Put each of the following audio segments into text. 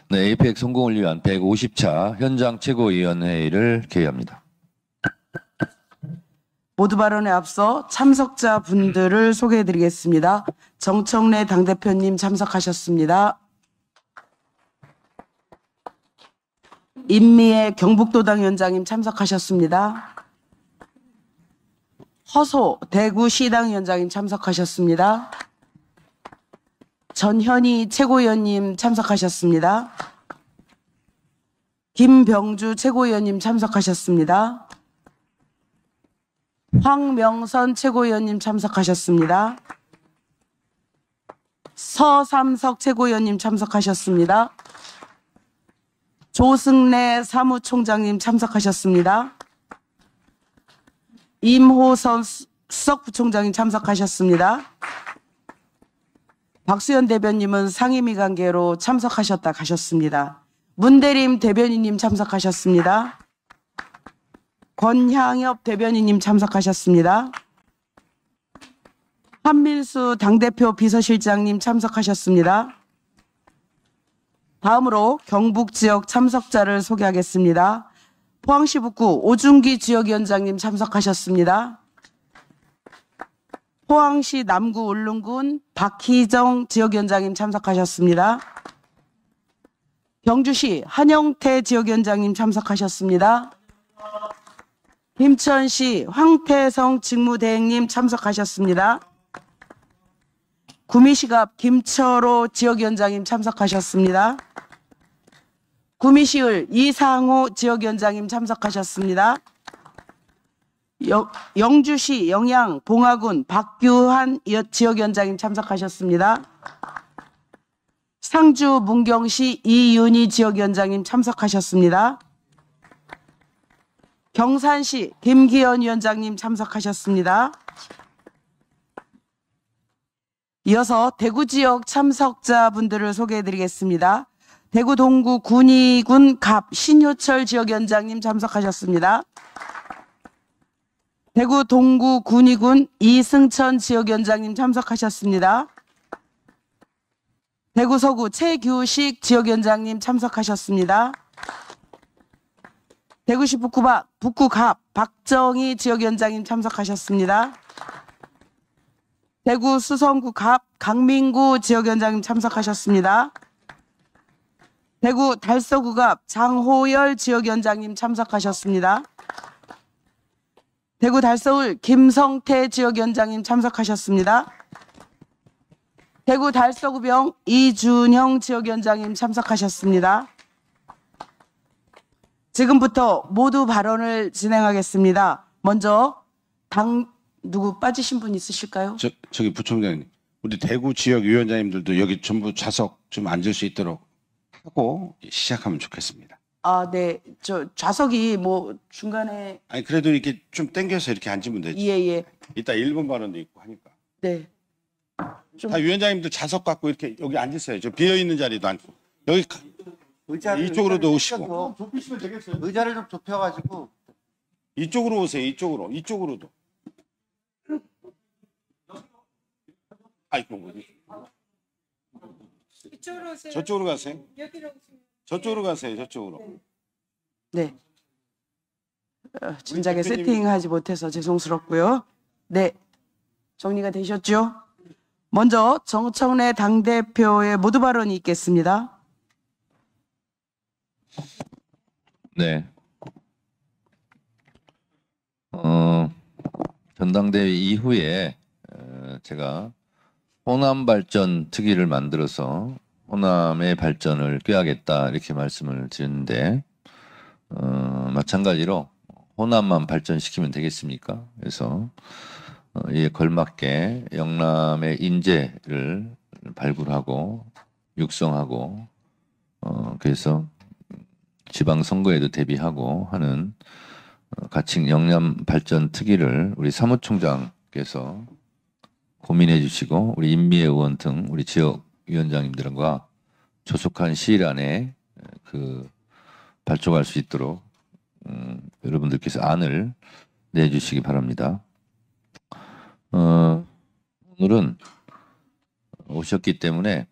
네, 에이펙 성공을 위한 150차 현장 최고위원회의를 개의합니다. 모두 발언에 앞서 참석자 분들을 소개해드리겠습니다. 정청래 당대표님 참석하셨습니다. 임미애 경북도당 위원장님 참석하셨습니다. 허소 대구시당 위원장님 참석하셨습니다. 전현희 최고위원님 참석하셨습니다. 김병주 최고위원님 참석하셨습니다. 황명선 최고위원님 참석하셨습니다. 서삼석 최고위원님 참석하셨습니다. 조승래 사무총장님 참석하셨습니다. 임호선 수석부총장님 참석하셨습니다. 박수현 대변님은 상임위 관계로 참석하셨다 가셨습니다. 문대림 대변인님 참석하셨습니다. 권향엽 대변인님 참석하셨습니다. 한민수 당대표 비서실장님 참석하셨습니다. 다음으로 경북 지역 참석자를 소개하겠습니다. 포항시 북구 오준기 지역위원장님 참석하셨습니다. 포항시 남구 울릉군 박희정 지역위원장님 참석하셨습니다. 경주시 한영태 지역위원장님 참석하셨습니다. 김천시 황태성 직무대행님 참석하셨습니다. 구미시갑 김철호 지역위원장님 참석하셨습니다. 구미시을 이상호 지역위원장님 참석하셨습니다. 영주시 영양 봉화군 박규한 지역위원장님 참석하셨습니다. 상주 문경시 이윤희 지역위원장님 참석하셨습니다. 경산시 김기현 위원장님 참석하셨습니다. 이어서 대구 지역 참석자분들을 소개해드리겠습니다. 대구 동구 군위군 갑 신효철 지역위원장님 참석하셨습니다. 대구 동구 군위군 이승천 지역위원장님 참석하셨습니다. 대구 서구 최규식 지역위원장님 참석하셨습니다. 대구시 북구갑 박정희 지역위원장님 참석하셨습니다. 대구 수성구 갑 강민구 지역위원장님 참석하셨습니다. 대구 달서구 갑 장호열 지역위원장님 참석하셨습니다. 대구 달서울 김성태 지역위원장님 참석하셨습니다. 대구 달서구병 이준형 지역위원장님 참석하셨습니다. 지금부터 모두 발언을 진행하겠습니다. 먼저 누구 빠지신 분 있으실까요? 저기 부총장님, 우리 대구 지역 위원장님들도 여기 전부 좌석 좀 앉을 수 있도록 하고 시작하면 좋겠습니다. 아, 네. 저 좌석이 뭐 중간에 아니 그래도 이렇게 좀 당겨서 이렇게 앉으면 되지. 예. 이따 1분 발언도 있고 하니까. 네. 다 위원장님들 좌석 갖고 이렇게 여기 앉으세요. 저 비어 있는 자리도 앉고 여기 이쪽으로도 오시고. 좁히시면 되겠어요. 의자를 좀 좁혀가지고 이쪽으로 오세요. 이쪽으로도. 아이고 뭐지? 이쪽으로 오세요. 저쪽으로 가세요. 여기로 오시면. 저쪽으로 가세요. 저쪽으로. 네. 진작에 세팅하지 못해서 죄송스럽고요. 네. 정리가 되셨죠? 먼저 정청래 당대표의 모두 발언이 있겠습니다. 네. 전당대회 이후에 제가 호남 발전 특위를 만들어서 호남의 발전을 꾀하겠다 이렇게 말씀을 드렸는데 마찬가지로 호남만 발전시키면 되겠습니까? 그래서 이에 걸맞게 영남의 인재를 발굴하고 육성하고 그래서 지방선거에도 대비하고 하는 가칭 영남 발전 특위를 우리 사무총장께서 고민해 주시고 우리 임미애 의원 등 우리 지역 위원장님들과 조속한 시일 안에 발족할 수 있도록 여러분들께서 안을 내주시기 바랍니다. 오늘은 오셨기 때문에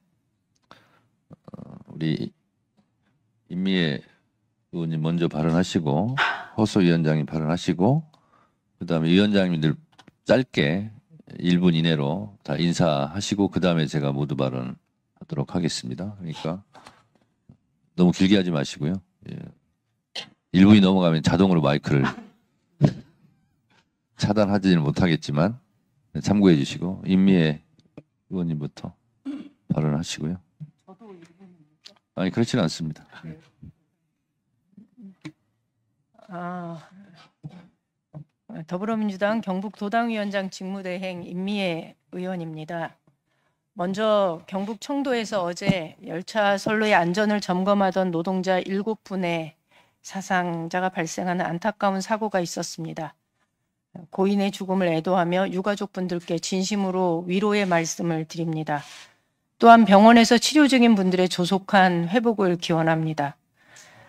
우리 임미애 의원님 먼저 발언하시고 허소 위원장님 발언하시고 그다음에 위원장님들 짧게 1분 이내로 다 인사하시고 그다음에 제가 모두 발언하도록 하겠습니다. 그러니까 너무 길게 하지 마시고요. 예. 1분이 넘어가면 자동으로 마이크를 차단하지는 못하겠지만 참고해 주시고 임미애 의원님부터 발언하시고요. 아니 그렇지는 않습니다. 더불어민주당 경북도당위원장 직무대행 임미애 의원입니다. 먼저 경북 청도에서 어제 열차 선로의 안전을 점검하던 노동자 7분의 사상자가 발생하는 안타까운 사고가 있었습니다. 고인의 죽음을 애도하며 유가족분들께 진심으로 위로의 말씀을 드립니다. 또한 병원에서 치료 중인 분들의 조속한 회복을 기원합니다.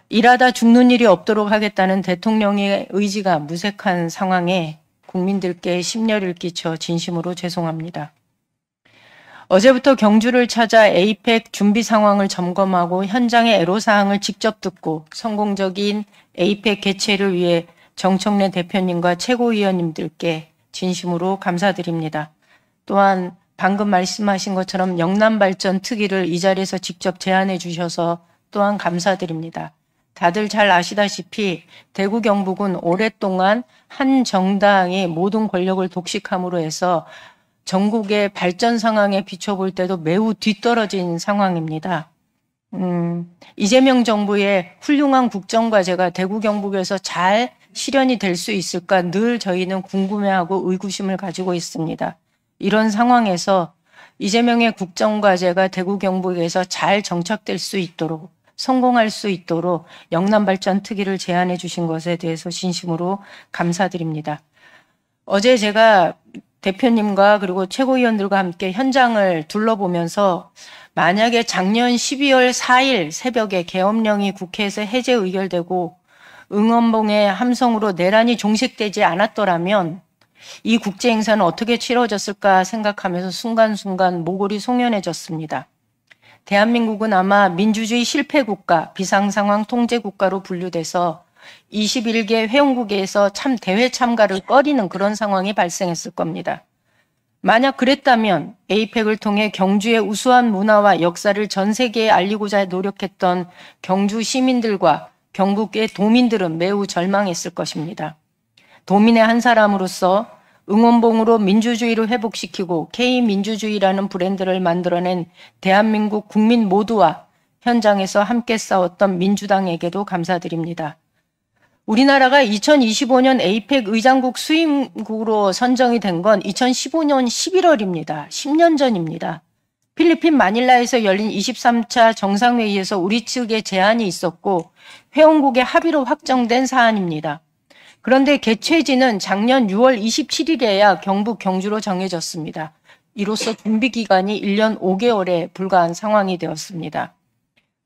일하다 죽는 일이 없도록 하겠다는 대통령의 의지가 무색한 상황에 국민들께 심려를 끼쳐 진심으로 죄송합니다. 어제부터 경주를 찾아 에이펙 준비 상황을 점검하고 현장의 애로사항을 직접 듣고 성공적인 에이펙 개최를 위해 정청래 대표님과 최고위원님들께 진심으로 감사드립니다. 또한 방금 말씀하신 것처럼 영남발전 특위를 이 자리에서 직접 제안해 주셔서 또한 감사드립니다. 다들 잘 아시다시피 대구 경북은 오랫동안 한 정당이 모든 권력을 독식함으로 해서 전국의 발전 상황에 비춰볼 때도 매우 뒤떨어진 상황입니다. 이재명 정부의 훌륭한 국정과제가 대구 경북에서 잘 실현이 될 수 있을까 늘 저희는 궁금해하고 의구심을 가지고 있습니다. 이런 상황에서 이재명의 국정과제가 대구 경북에서 잘 정착될 수 있도록 성공할 수 있도록 영남발전 특위를 제안해 주신 것에 대해서 진심으로 감사드립니다. 어제 제가 대표님과 그리고 최고위원들과 함께 현장을 둘러보면서 만약에 작년 12월 4일 새벽에 계엄령이 국회에서 해제 의결되고 응원봉의 함성으로 내란이 종식되지 않았더라면 이 국제행사는 어떻게 치러졌을까 생각하면서 순간순간 모골이 송연해졌습니다. 대한민국은 아마 민주주의 실패국가, 비상상황 통제국가로 분류돼서 21개 회원국에서 대회 참가를 꺼리는 그런 상황이 발생했을 겁니다. 만약 그랬다면 에이펙을 통해 경주의 우수한 문화와 역사를 전 세계에 알리고자 노력했던 경주 시민들과 경북의 도민들은 매우 절망했을 것입니다. 도민의 한 사람으로서 응원봉으로 민주주의를 회복시키고 K민주주의라는 브랜드를 만들어낸 대한민국 국민 모두와 현장에서 함께 싸웠던 민주당에게도 감사드립니다. 우리나라가 2025년 에이펙 의장국 수임국으로 선정이 된 건 2015년 11월입니다. 10년 전입니다. 필리핀 마닐라에서 열린 23차 정상회의에서 우리 측에 제안이 있었고 회원국의 합의로 확정된 사안입니다. 그런데 개최지는 작년 6월 27일에야 경북 경주로 정해졌습니다. 이로써 준비 기간이 1년 5개월에 불과한 상황이 되었습니다.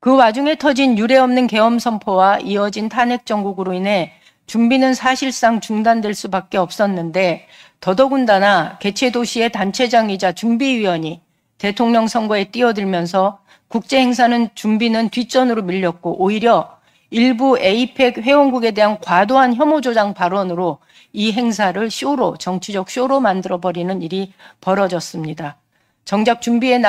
그 와중에 터진 유례없는 계엄 선포와 이어진 탄핵 정국으로 인해 준비는 사실상 중단될 수밖에 없었는데 더더군다나 개최 도시의 단체장이자 준비위원이 대통령 선거에 뛰어들면서 국제행사는 준비는 뒷전으로 밀렸고 오히려 일부 에이펙 회원국에 대한 과도한 혐오 조장 발언으로 이 행사를 정치적 쇼로 만들어버리는 일이 벌어졌습니다. 정작 준비에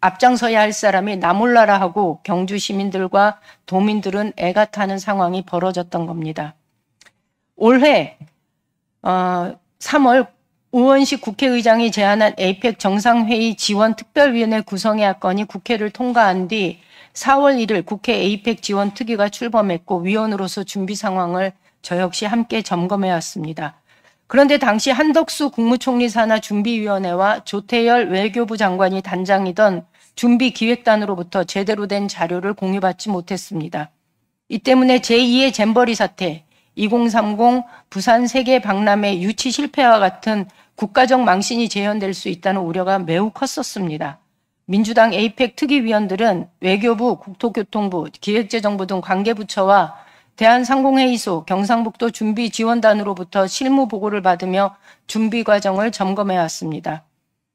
앞장서야 할 사람이 나 몰라라 하고 경주 시민들과 도민들은 애가 타는 상황이 벌어졌던 겁니다. 올해 3월 우원식 국회의장이 제안한 에이펙 정상회의 지원 특별위원회 구성의 안건이 국회를 통과한 뒤 4월 1일 국회 에이펙 지원 특위가 출범했고 위원으로서 준비 상황을 저 역시 함께 점검해 왔습니다. 그런데 당시 한덕수 국무총리 산하 준비위원회와 조태열 외교부 장관이 단장이던 준비기획단으로부터 제대로 된 자료를 공유받지 못했습니다. 이 때문에 제2의 잼버리 사태, 2030 부산 세계 박람회 유치 실패와 같은 국가적 망신이 재현될 수 있다는 우려가 매우 컸었습니다. 민주당 에이펙 특위위원들은 외교부, 국토교통부, 기획재정부 등 관계부처와 대한상공회의소, 경상북도 준비지원단으로부터 실무 보고를 받으며 준비 과정을 점검해 왔습니다.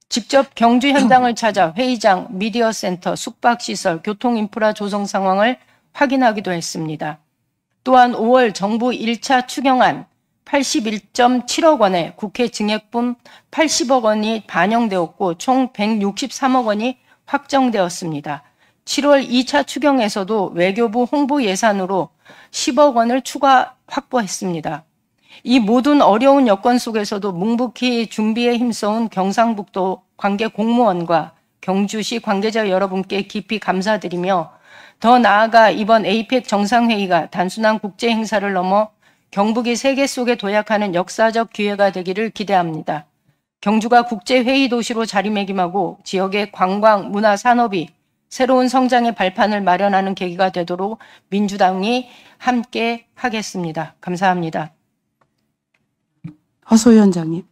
직접 경주 현장을 찾아 회의장, 미디어센터, 숙박시설, 교통인프라 조성 상황을 확인하기도 했습니다. 또한 5월 정부 1차 추경안 81.7억 원에 국회 증액분 80억 원이 반영되었고 총 163억 원이 확정되었습니다. 7월 2차 추경에서도 외교부 홍보 예산으로 10억 원을 추가 확보했습니다. 이 모든 어려운 여건 속에서도 묵묵히 준비에 힘써온 경상북도 관계 공무원과 경주시 관계자 여러분께 깊이 감사드리며 더 나아가 이번 APEC 정상회의가 단순한 국제 행사를 넘어 경북이 세계 속에 도약하는 역사적 기회가 되기를 기대합니다. 경주가 국제회의 도시로 자리매김하고 지역의 관광, 문화, 산업이 새로운 성장의 발판을 마련하는 계기가 되도록 민주당이 함께 하겠습니다. 감사합니다. 허소위원장님.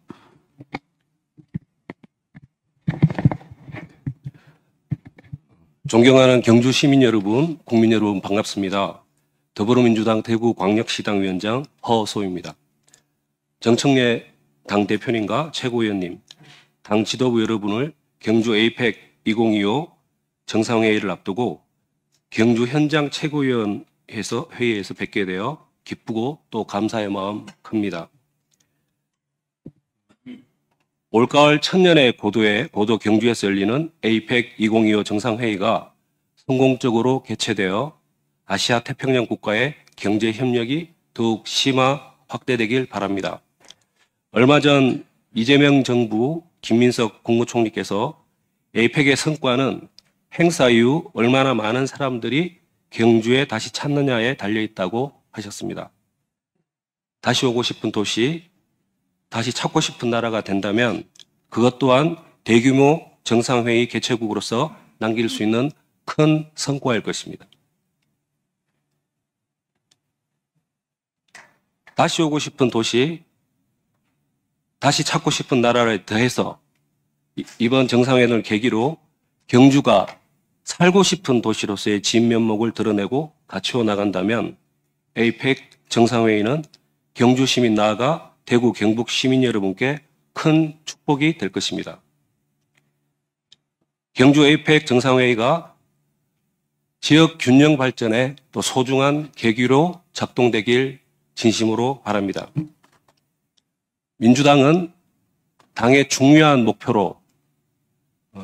존경하는 경주 시민 여러분, 국민 여러분 반갑습니다. 더불어민주당 대구광역시당 위원장 허소입니다. 정청래 당대표님과 최고위원님, 당 지도부 여러분을 경주 APEC 2025 정상회의를 앞두고 경주 현장 최고위원회에서 회의에서 뵙게 되어 기쁘고 또 감사의 마음 큽니다. 올가을 천년의 고도 경주에서 열리는 APEC 2025 정상회의가 성공적으로 개최되어 아시아 태평양 국가의 경제 협력이 더욱 심화 확대되길 바랍니다. 얼마 전 이재명 정부 김민석 국무총리께서 APEC의 성과는 행사 이후 얼마나 많은 사람들이 경주에 다시 찾느냐에 달려있다고 하셨습니다. 다시 오고 싶은 도시, 다시 찾고 싶은 나라가 된다면 그것 또한 대규모 정상회의 개최국으로서 남길 수 있는 큰 성과일 것입니다. 다시 오고 싶은 도시, 다시 찾고 싶은 나라를 더해서 이번 정상회의를 계기로 경주가 살고 싶은 도시로서의 진면목을 드러내고 갖추어 나간다면 APEC 정상회의는 경주 시민 나아가 대구 경북 시민 여러분께 큰 축복이 될 것입니다. 경주 APEC 정상회의가 지역 균형 발전에 또 소중한 계기로 작동되길 진심으로 바랍니다. 민주당은 당의 중요한 목표로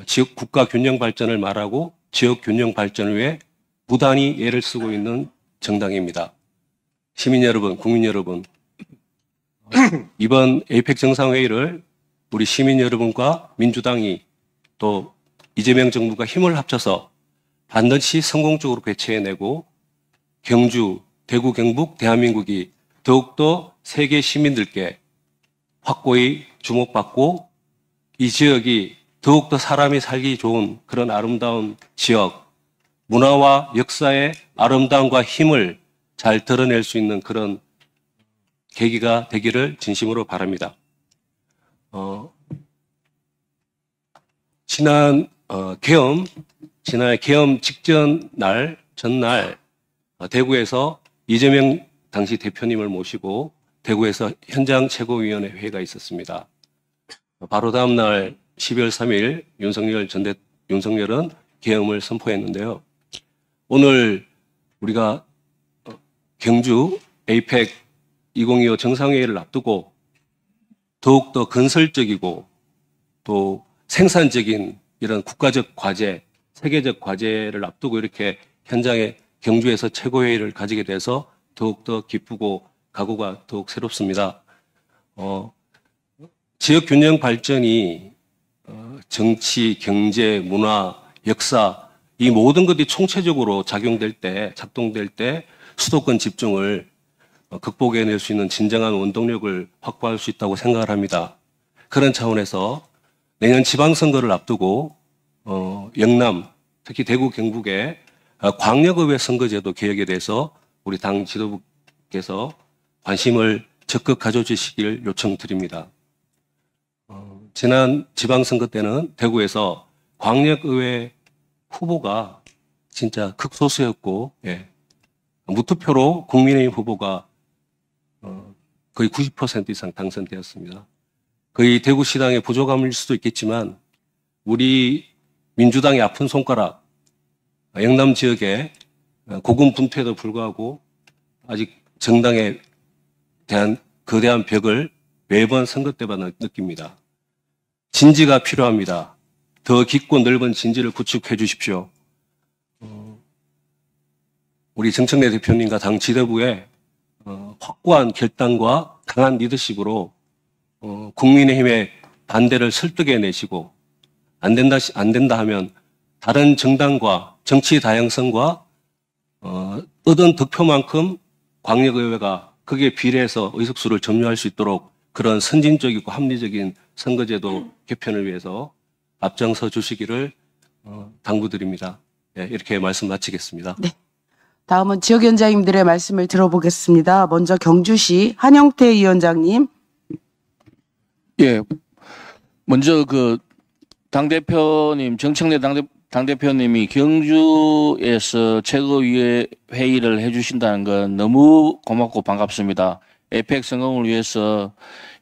지역 국가 균형 발전을 말하고 지역 균형 발전을 위해 부단히 애를 쓰고 있는 정당입니다. 시민 여러분, 국민 여러분, 이번 APEC 정상회의를 우리 시민 여러분과 민주당이 또 이재명 정부가 힘을 합쳐서 반드시 성공적으로 개최해내고 경주, 대구, 경북, 대한민국이 더욱더 세계 시민들께 확고히 주목받고 이 지역이 더욱더 사람이 살기 좋은 그런 아름다운 지역, 문화와 역사의 아름다움과 힘을 잘 드러낼 수 있는 그런 계기가 되기를 진심으로 바랍니다. 지난 계엄 직전 날, 전날 대구에서 이재명 당시 대표님을 모시고 대구에서 현장 최고위원회 회의가 있었습니다. 바로 다음 날 12월 3일 윤석열은 계엄을 선포했는데요. 오늘 우리가 경주 APEC 2025 정상회의를 앞두고 더욱더 건설적이고 또 생산적인 이런 국가적 과제, 세계적 과제를 앞두고 이렇게 현장에 경주에서 최고회의를 가지게 돼서 더욱더 기쁘고 각오가 더욱 새롭습니다. 지역 균형 발전이 정치, 경제, 문화, 역사 이 모든 것이 총체적으로 작동될 때 수도권 집중을 극복해낼 수 있는 진정한 원동력을 확보할 수 있다고 생각을 합니다. 그런 차원에서 내년 지방선거를 앞두고 영남, 특히 대구, 경북의 광역의회 선거제도 개혁에 대해서 우리 당 지도부께서 관심을 적극 가져주시길 요청드립니다. 지난 지방선거 때는 대구에서 광역의회 후보가 진짜 극소수였고, 무투표로 국민의힘 후보가 거의 90% 이상 당선되었습니다. 거의 대구시당의 부족함일 수도 있겠지만 우리 민주당의 아픈 손가락, 영남 지역에 고군분투에도 불구하고 아직 정당에 대한 거대한 벽을 매번 선거 때마다 느낍니다. 진지가 필요합니다. 더 깊고 넓은 진지를 구축해 주십시오. 우리 정청래 대표님과 당 지도부의 확고한 결단과 강한 리더십으로 국민의힘의 반대를 설득해내시고 안 된다 하면 다른 정당과 정치 다양성과 얻은 득표만큼 광역의회가 거기에 비례해서 의석수를 점유할 수 있도록 그런 선진적이고 합리적인 선거제도 개편을 위해서 앞장서 주시기를 당부드립니다. 네, 이렇게 말씀 마치겠습니다. 네. 다음은 지역위원장님들의 말씀을 들어보겠습니다. 먼저 경주시 한영태 위원장님. 예, 먼저 그 당대표님, 정청래 당대표님이 경주에서 최고위회 회의를 해주신다는 건 너무 고맙고 반갑습니다. 에이펙 성공을 위해서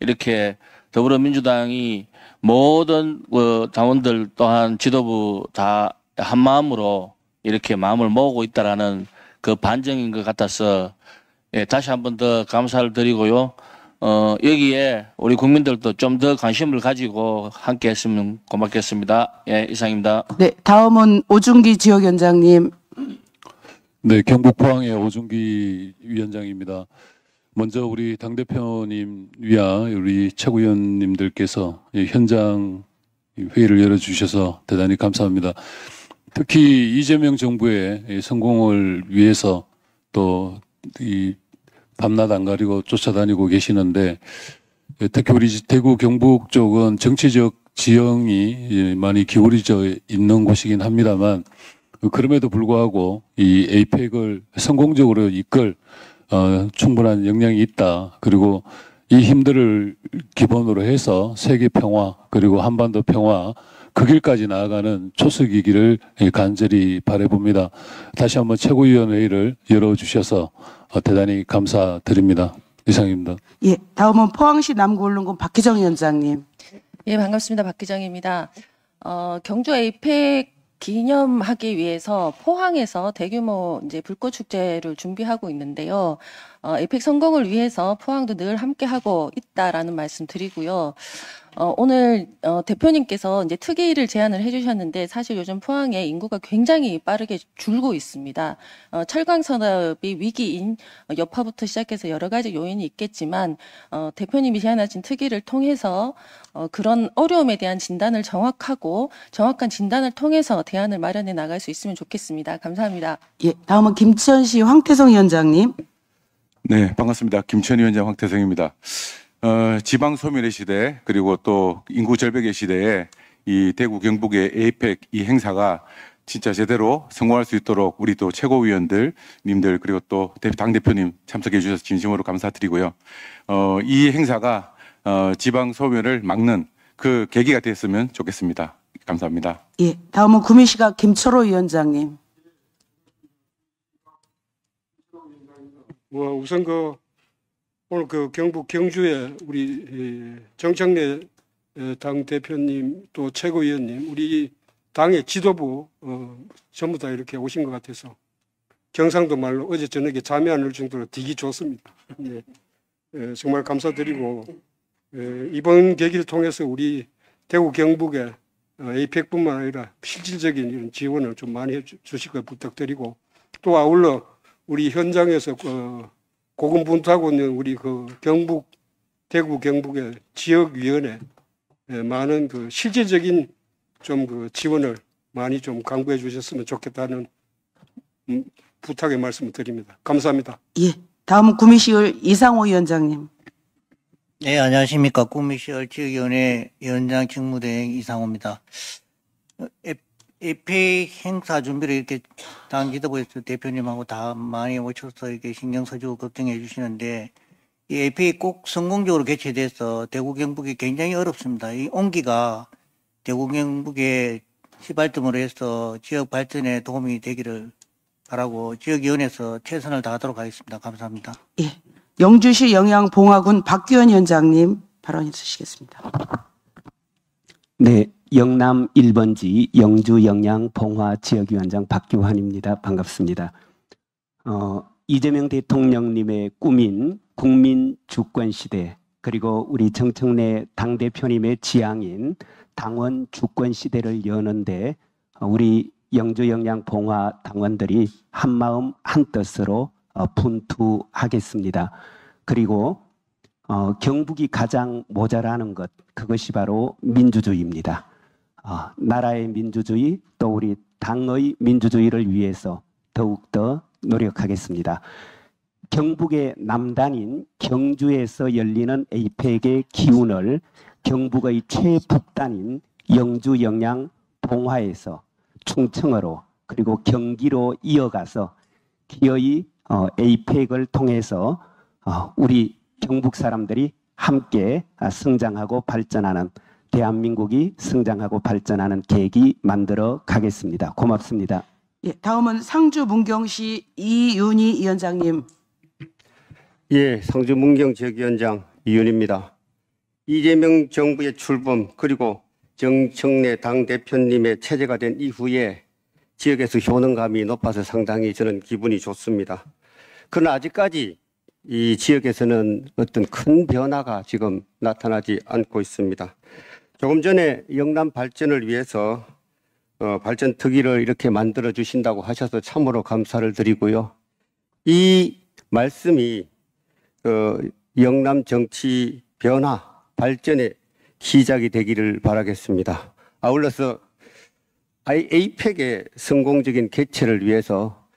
이렇게 더불어민주당이 모든 당원들 또한 지도부 다 한마음으로 이렇게 마음을 모으고 있다라는 그 반증인 것 같아서 예, 다시 한 번 더 감사를 드리고요. 여기에 우리 국민들도 좀 더 관심을 가지고 함께 했으면 고맙겠습니다. 예, 이상입니다. 네, 다음은 오준기 지역위원장님. 네, 경북 포항의 오준기 위원장입니다. 먼저 우리 당대표님 위하 우리 최고위원님들께서 현장 회의를 열어주셔서 대단히 감사합니다. 특히 이재명 정부의 성공을 위해서 또 이 밤낮 안 가리고 쫓아다니고 계시는데 특히 우리 대구 경북 쪽은 정치적 지형이 많이 기울어져 있는 곳이긴 합니다만 그럼에도 불구하고 이 에이펙을 성공적으로 이끌 충분한 역량이 있다. 그리고 이 힘들을 기본으로 해서 세계 평화 그리고 한반도 평화 그 길까지 나아가는 초석이기를 간절히 바라봅니다. 다시 한번 최고위원회의를 열어주셔서 대단히 감사드립니다. 이상입니다. 예, 다음은 포항시 남구언론군 박희정 위원장님. 예, 반갑습니다. 박기정입니다. 경주 에이펙 기념하기 위해서 포항에서 대규모 이제 불꽃 축제를 준비하고 있는데요. 에이펙 성공을 위해서 포항도 늘 함께하고 있다라는 말씀 드리고요. 오늘 대표님께서 이제 특위를 제안을 해주셨는데 사실 요즘 포항의 인구가 굉장히 빠르게 줄고 있습니다. 철강 산업이 위기인 여파부터 시작해서 여러 가지 요인이 있겠지만 대표님이 제안하신 특위를 통해서 그런 어려움에 대한 진단을 정확한 진단을 통해서 대안을 마련해 나갈 수 있으면 좋겠습니다. 감사합니다. 예, 다음은 김천시 황태성 위원장님. 네, 반갑습니다. 김천 위원장 황태성입니다. 지방 소멸의 시대 그리고 또 인구 절벽의 시대에 이 대구 경북의 에이펙 이 행사가 진짜 제대로 성공할 수 있도록 우리 또 최고위원들 님들 그리고 또 당대표님 참석해 주셔서 진심으로 감사드리고요. 이 행사가 지방 소멸을 막는 그 계기가 됐으면 좋겠습니다. 감사합니다. 예, 다음은 구미시가 김철호 위원장님. 우선 오늘 경북 경주에 우리 정청래 당 대표님 또 최고위원님 우리 당의 지도부 전부 다 이렇게 오신 것 같아서 경상도 말로 어제 저녁에 잠이 안 올 정도로 되게 좋습니다. 네. 정말 감사드리고 이번 계기를 통해서 우리 대구 경북에 에이펙뿐만 아니라 실질적인 이런 지원을 좀 많이 해주실 것 부탁드리고 또 아울러 우리 현장에서 고군분투하고 있는 우리 대구 경북의 지역위원회 많은 실질적인 좀 지원을 많이 좀 강구해 주셨으면 좋겠다는 부탁의 말씀을 드립니다. 감사합니다. 예, 다음은 구미시의 이상호 위원장님. 네, 안녕하십니까. 구미시의 지역위원회 위원장 직무대행 이상호입니다. 에이펙 행사 준비를 이렇게 당 지도부에서 대표님하고 다 많이 오셔서 이렇게 신경 써주고 걱정해 주시는데 이 에이펙이 꼭 성공적으로 개최돼서 대구 경북이 굉장히 어렵습니다. 이 온기가 대구 경북의 시발점으로 해서 지역 발전에 도움이 되기를 바라고 지역위원회에서 최선을 다하도록 하겠습니다. 감사합니다. 예, 영주시 영양봉화군 박규현 위원장님 발언 있으시겠습니다. 네, 영남 1번지 영주 영양 봉화 지역위원장 박규환입니다. 반갑습니다. 이재명 대통령님의 꿈인 국민 주권 시대, 그리고 우리 정청래 당대표님의 지향인 당원 주권 시대를 여는데 우리 영주 영양 봉화 당원들이 한마음 한뜻으로 분투하겠습니다. 그리고 경북이 가장 모자라는 것, 그것이 바로 민주주의입니다. 나라의 민주주의, 또 우리 당의 민주주의를 위해서 더욱더 노력하겠습니다. 경북의 남단인 경주에서 열리는 에이펙의 기운을 경북의 최북단인 영주 영양 봉화에서 충청으로 그리고 경기로 이어가서 기어이 에이펙을 통해서 우리 경북 사람들이 함께 성장하고 발전하는, 대한민국이 성장하고 발전하는 계기 만들어 가겠습니다. 고맙습니다. 예, 다음은 상주 문경시 이윤희 위원장님. 예, 상주 문경 지역위원장 이윤입니다. 이재명 정부의 출범 그리고 정청래 당대표님의 체제가 된 이후에 지역에서 효능감이 높아서 상당히 저는 기분이 좋습니다. 그러나 아직까지 이 지역에서는 어떤 큰 변화가 지금 나타나지 않고 있습니다. 조금 전에 영남 발전을 위해서 발전 특위를 이렇게 만들어 주신다고 하셔서 참으로 감사를 드리고요. 이 말씀이 영남 정치 변화, 발전의 시작이 되기를 바라겠습니다. 아울러서 에이펙의 성공적인 개최를 위해서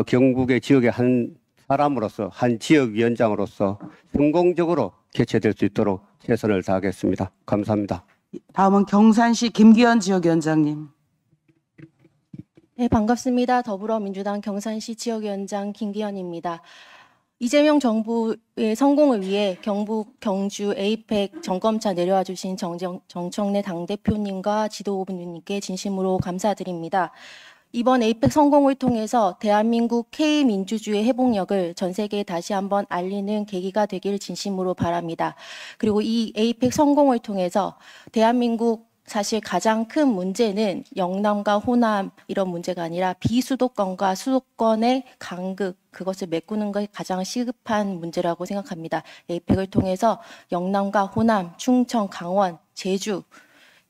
경북의 지역의 한 사람으로서, 한 지역위원장으로서 성공적으로 개최될 수 있도록 최선을 다하겠습니다. 감사합니다. 다음은 경산시 김기현 지역위원장님. 네, 반갑습니다. 더불어민주당 경산시 지역위원장 김기현입니다. 이재명 정부의 성공을 위해 경북, 경주, 에이펙 점검차 내려와 주신 정청래 당대표님과 지도부님께 진심으로 감사드립니다. 이번 에이펙 성공을 통해서 대한민국 K민주주의 회복력을 전 세계에 다시 한번 알리는 계기가 되길 진심으로 바랍니다. 그리고 이 에이펙 성공을 통해서 대한민국 사실 가장 큰 문제는 영남과 호남 이런 문제가 아니라 비수도권과 수도권의 간극, 그것을 메꾸는 것이 가장 시급한 문제라고 생각합니다. 에이펙을 통해서 영남과 호남, 충청, 강원, 제주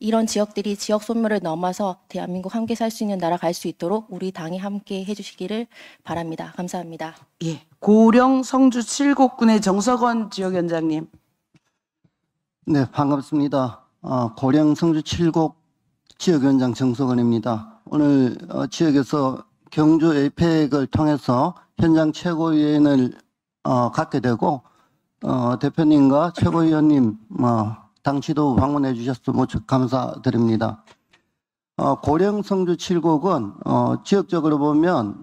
이런 지역들이 지역 소멸을 넘어서 대한민국 함께 살 수 있는 나라 갈 수 있도록 우리 당이 함께 해주시기를 바랍니다. 감사합니다. 예, 고령 성주 칠곡군의 정석원 지역위원장님. 네, 반갑습니다. 고령 성주 칠곡 지역위원장 정석원입니다. 오늘 지역에서 경주 에이펙을 통해서 현장 최고위원을 갖게 되고 대표님과 최고위원님 당 지도부 방문해 주셔서 무척 감사드립니다. 고령 성주 칠곡은 지역적으로 보면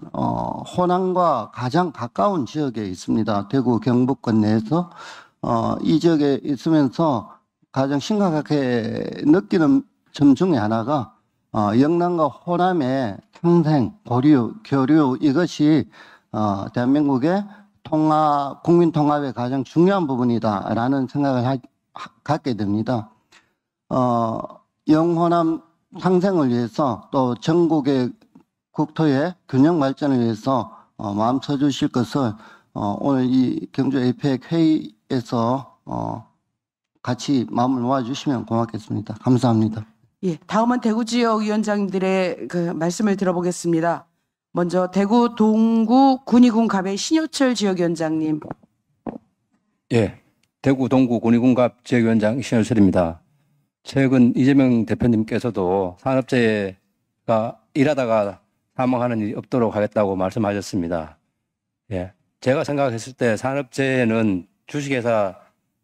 호남과 가장 가까운 지역에 있습니다. 대구 경북권 내에서 이 지역에 있으면서 가장 심각하게 느끼는 점 중에 하나가 영남과 호남의 평생 교류 이것이 대한민국의 국민 통합의 가장 중요한 부분이다라는 생각을 갖게 됩니다. 영호남 상생을 위해서 또 전국의 국토의 균형 발전을 위해서 마음 써주실 것을 오늘 이 경주 에이펙 회의에서 같이 마음을 모아주시면 고맙겠습니다. 감사합니다. 예, 다음은 대구 지역 위원장님들의 그 말씀을 들어보겠습니다. 먼저 대구 동구 군의군 갑의 신효철 지역위원장님. 예, 대구 동구 군의군갑 지역위원장 신효철입니다. 최근 이재명 대표님께서도 산업재해가 일하다가 사망하는 일이 없도록 하겠다고 말씀하셨습니다. 예, 제가 생각했을 때 산업재해는 주식회사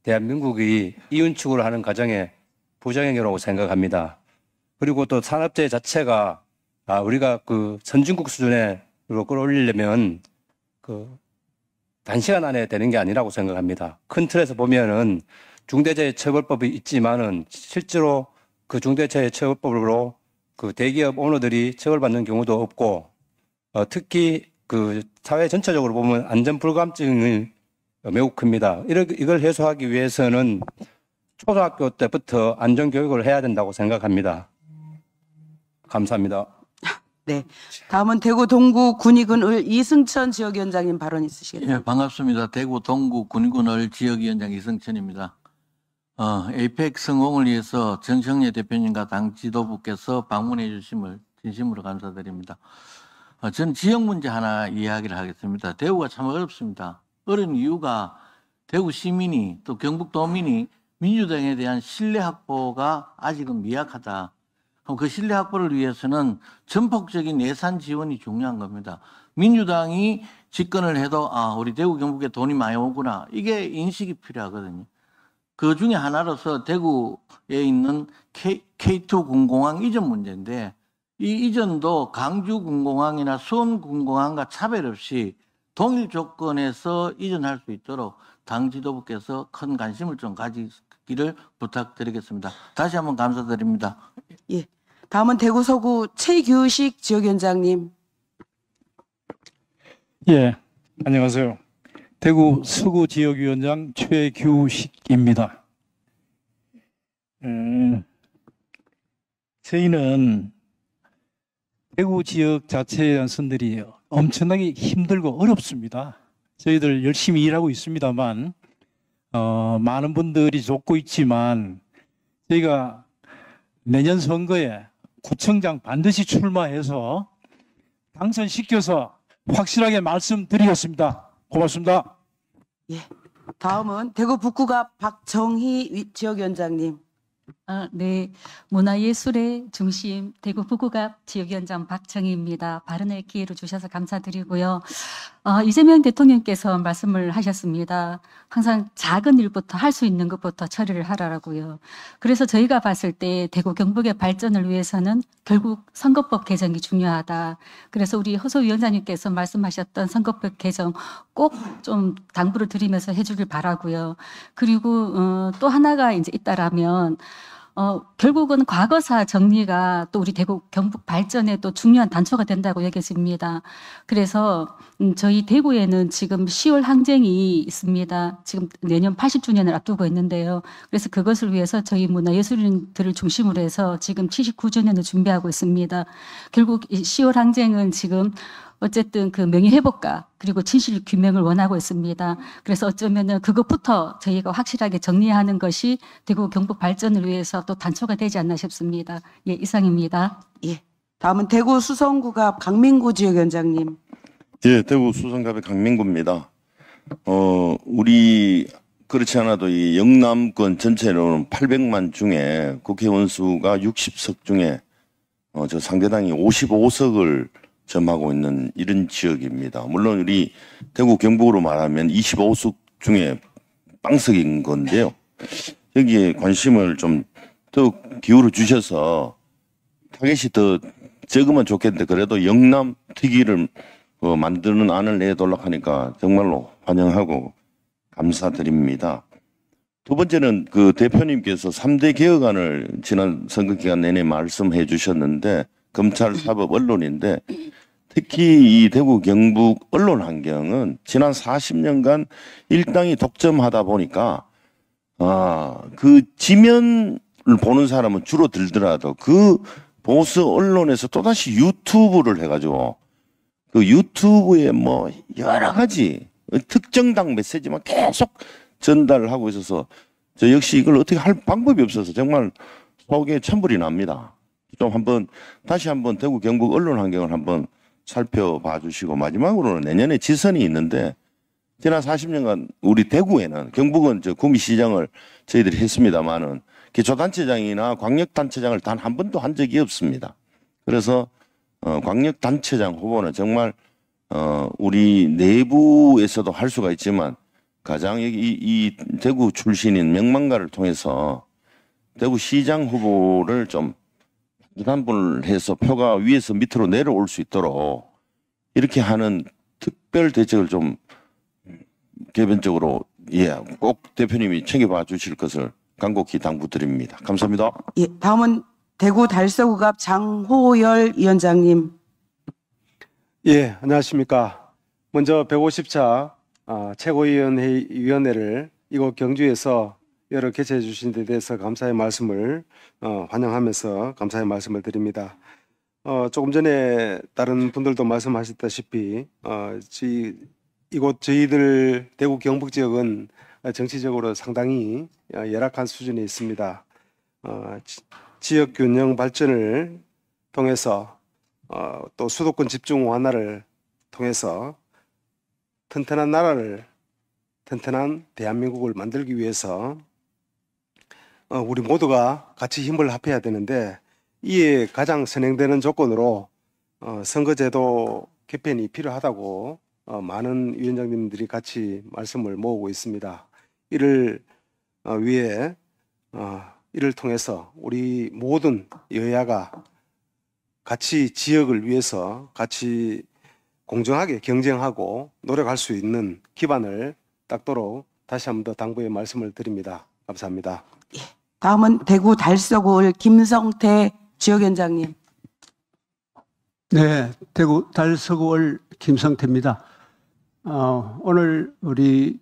대한민국이 이윤축을 하는 과정의 부정행위라고 생각합니다. 그리고 또 산업재해 자체가 우리가 그 선진국 수준으로 끌어올리려면 단시간 안에 되는 게 아니라고 생각합니다. 큰 틀에서 보면은 중대재해처벌법이 있지만은 실제로 그 중대재해처벌법으로 그 대기업 오너들이 처벌받는 경우도 없고 특히 그 사회 전체적으로 보면 안전불감증이 매우 큽니다. 이걸 해소하기 위해서는 초등학교 때부터 안전교육을 해야 된다고 생각합니다. 감사합니다. 네. 다음은 대구 동구 군의군 을 이승천 지역위원장님 발언 있으시겠습니까? 예, 반갑습니다. 대구 동구 군의군을 지역위원장 이승천입니다. 에이펙 성공을 위해서 정청래 대표님과 당 지도부께서 방문해 주심을 진심으로 감사드립니다. 저는 지역 문제 하나 이야기를 하겠습니다. 대구가 참 어렵습니다. 어려운 이유가 대구 시민이 또 경북도민이 민주당에 대한 신뢰 확보가 아직은 미약하다. 그럼 그 신뢰 확보를 위해서는 전폭적인 예산 지원이 중요한 겁니다. 민주당이 집권을 해도 우리 대구 경북에 돈이 많이 오구나. 이게 인식이 필요하거든요. 그 중에 하나로서 대구에 있는 K2 군공항 이전 문제인데 이 이전도 강주 군공항이나 수원 군공항과 차별 없이 동일 조건에서 이전할 수 있도록 당 지도부께서 큰 관심을 좀 가지기를 부탁드리겠습니다. 다시 한번 감사드립니다. 예. 다음은 대구 서구 최규식 지역위원장님. 예, 안녕하세요. 대구 서구 지역위원장 최규식입니다. 저희는 대구 지역 자체에 대한 선들이 엄청나게 힘들고 어렵습니다. 저희들 열심히 일하고 있습니다만 많은 분들이 돕고 있지만 저희가 내년 선거에 구청장 반드시 출마해서 당선시켜서 확실하게 말씀드리겠습니다. 고맙습니다. 예. 다음은 대구 북구갑 박정희 지역위원장님. 네, 문화예술의 중심 대구 북구갑 지역위원장 박정희입니다. 발언의 기회를 주셔서 감사드리고요. 이재명 대통령께서 말씀을 하셨습니다. 항상 작은 일부터 할 수 있는 것부터 처리를 하라고요. 그래서 저희가 봤을 때 대구 경북의 발전을 위해서는 결국 선거법 개정이 중요하다. 그래서 우리 허소 위원장님께서 말씀하셨던 선거법 개정 꼭 좀 당부를 드리면서 해주길 바라고요. 그리고 또 하나가 이제 있다라면 결국은 과거사 정리가 또 우리 대구 경북 발전에 또 중요한 단초가 된다고 여겨집니다. 그래서 저희 대구에는 지금 10월 항쟁이 있습니다. 지금 내년 80주년을 앞두고 있는데요. 그래서 그것을 위해서 저희 문화예술인들을 중심으로 해서 지금 79주년을 준비하고 있습니다. 결국 이 10월 항쟁은 지금 어쨌든 그 명예회복과 그리고 진실 규명을 원하고 있습니다. 그래서 어쩌면은 그것부터 저희가 확실하게 정리하는 것이 대구 경북 발전을 위해서 또 단초가 되지 않나 싶습니다. 예, 이상입니다. 예. 다음은 대구 수성구갑 강민구 지역위원장님. 예, 대구 수성갑의 강민구입니다. 우리 그렇지 않아도 이 영남권 전체로는 800만 중에 국회의원 수가 60석 중에 저 상대당이 55석을 점하고 있는 이런 지역입니다. 물론 우리 대구 경북으로 말하면 25석 중에 빵석인 건데요. 여기에 관심을 좀 더 기울여 주셔서 타겟이 더 적으면 좋겠는데 그래도 영남 특위를 만드는 안을 내도록 하니까 정말로 환영하고 감사드립니다. 두 번째는 그 대표님께서 3대 개혁안을 지난 선거 기간 내내 말씀해 주셨는데 검찰, 사법, 언론인데 특히 이 대구 경북 언론 환경은 지난 40년간 일당이 독점하다 보니까 그 지면을 보는 사람은 줄어들더라도 그 보수 언론에서 또다시 유튜브를 해가지고 그 유튜브에 뭐 여러 가지 특정 당 메시지만 계속 전달을 하고 있어서 저 역시 이걸 어떻게 할 방법이 없어서 정말 속에 천불이 납니다. 좀 한번 다시 한번 대구 경북 언론 환경을 한번 살펴봐 주시고 마지막으로는 내년에 지선이 있는데 지난 40년간 우리 대구에는 경북은 저 구미시장을 저희들이 했습니다만은 기초단체장이나 광역단체장을 단 한 번도 한 적이 없습니다. 그래서 광역단체장 후보는 정말 우리 내부에서도 할 수가 있지만 가장 이 대구 출신인 명망가를 통해서 대구시장 후보를 좀 부담분을 해서 표가 위에서 밑으로 내려올 수 있도록 이렇게 하는 특별 대책을 좀 개변적으로 꼭 대표님이 챙겨봐 주실 것을 간곡히 당부드립니다. 감사합니다. 예, 다음은 대구 달서구갑 장호열 위원장님. 예, 안녕하십니까. 먼저 150차 최고위원회를 이곳 경주에서 여러 개최해 주신 데 대해서 감사의 말씀을 환영하면서 감사의 말씀을 드립니다. 조금 전에 다른 분들도 말씀하셨다시피 이곳 저희들 대구 경북 지역은 정치적으로 상당히 열악한 수준에 있습니다. 지역 균형 발전을 통해서 또 수도권 집중 완화를 통해서 튼튼한 나라를 튼튼한 대한민국을 만들기 위해서 우리 모두가 같이 힘을 합해야 되는데 이에 가장 선행되는 조건으로 선거제도 개편이 필요하다고 많은 위원장님들이 같이 말씀을 모으고 있습니다. 이를 위해 이를 통해서 우리 모든 여야가 같이 지역을 위해서 같이 공정하게 경쟁하고 노력할 수 있는 기반을 닦도록 다시 한 번 더 당부의 말씀을 드립니다. 감사합니다. 다음은 대구 달서구을 김성태 지역위원장님. 네, 대구 달서구을 김성태입니다. 오늘 우리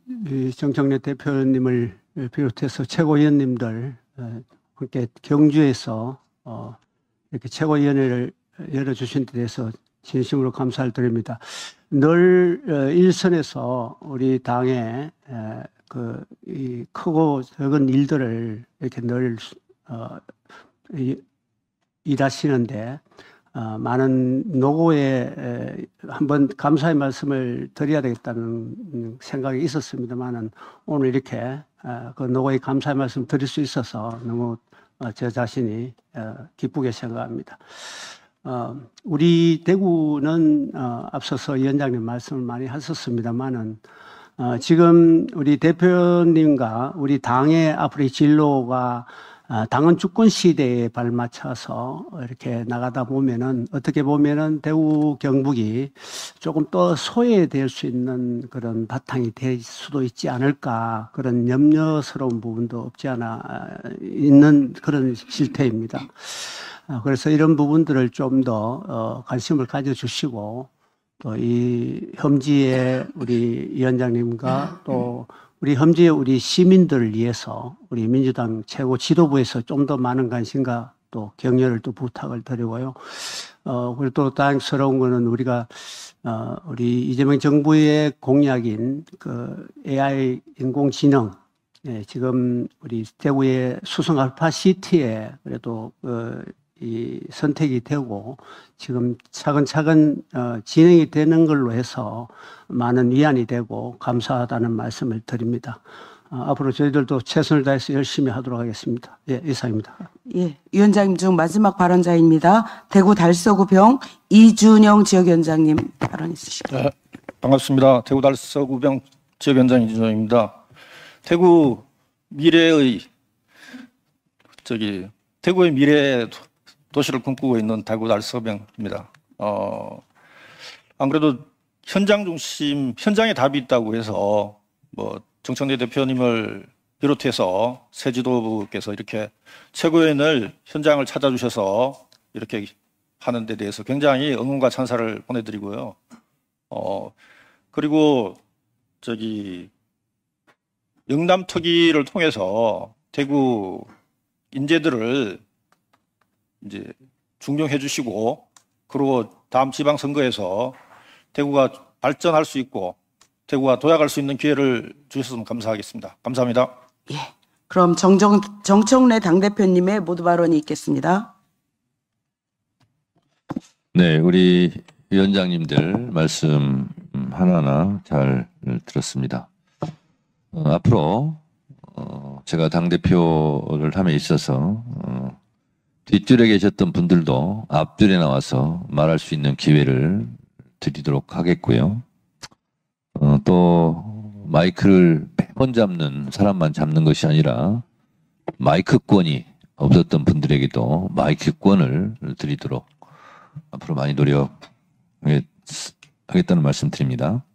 정청래 대표님을 비롯해서 최고위원님들 함께 경주에서 이렇게 최고위원회를 열어주신 데 대해서 진심으로 감사를 드립니다. 늘 일선에서 우리 당의 이 크고 작은 일들을 이렇게 늘 일하시는데 많은 노고에 한번 감사의 말씀을 드려야 되겠다는 생각이 있었습니다만은 오늘 이렇게 그 노고에 감사의 말씀 드릴 수 있어서 너무 저 자신이 기쁘게 생각합니다. 우리 대구는 앞서서 위원장님 말씀을 많이 하셨습니다만은 지금 우리 대표님과 우리 당의 앞으로의 진로가 당헌 주권 시대에 발맞춰서 이렇게 나가다 보면은 어떻게 보면은 대구 경북이 조금 더 소외될 수 있는 그런 바탕이 될 수도 있지 않을까 그런 염려스러운 부분도 없지 않아 있는 그런 실태입니다. 그래서 이런 부분들을 좀 더 관심을 가져주시고 또 이 험지의 우리 위원장님과 또 우리 험지의 우리 시민들을 위해서 우리 민주당 최고 지도부에서 좀 더 많은 관심과 또 격려를 또 부탁을 드리고요. 그리고 또 다행스러운 거는 우리가 우리 이재명 정부의 공약인 그 AI 인공지능 지금 우리 대구의 수성 알파시티에 그래도 이 선택이 되고 지금 차근차근 진행이 되는 걸로 해서 많은 위안이 되고 감사하다는 말씀을 드립니다. 앞으로 저희들도 최선을 다해서 열심히 하도록 하겠습니다. 예, 이상입니다. 예, 위원장님 중 마지막 발언자입니다. 대구 달서구병 이준영 지역위원장님 발언 있으시죠? 네, 반갑습니다. 대구 달서구병 지역위원장 이준영입니다. 대구 미래의 대구의 미래 도시를 꿈꾸고 있는 대구 달서구병입니다. 안 그래도 현장 중심, 현장에 답이 있다고 해서 뭐 정청래 대표님을 비롯해서 새 지도부께서 이렇게 최고위원을 현장을 찾아주셔서 이렇게 하는 데 대해서 굉장히 응원과 찬사를 보내드리고요. 그리고 영남특위를 통해서 대구 인재들을 이제 중용해 주시고 그리고 다음 지방선거에서 대구가 발전할 수 있고 대구가 도약할 수 있는 기회를 주셨으면 감사하겠습니다. 감사합니다. 예. 그럼 정청래 당대표님의 모두 발언이 있겠습니다. 네, 우리 위원장님들 말씀 하나하나 잘 들었습니다. 앞으로 제가 당대표를 함에 있어서 뒷줄에 계셨던 분들도 앞줄에 나와서 말할 수 있는 기회를 드리도록 하겠고요. 또 마이크를 매번 잡는 사람만 잡는 것이 아니라 마이크권이 없었던 분들에게도 마이크권을 드리도록 앞으로 많이 노력하겠다는 말씀 드립니다.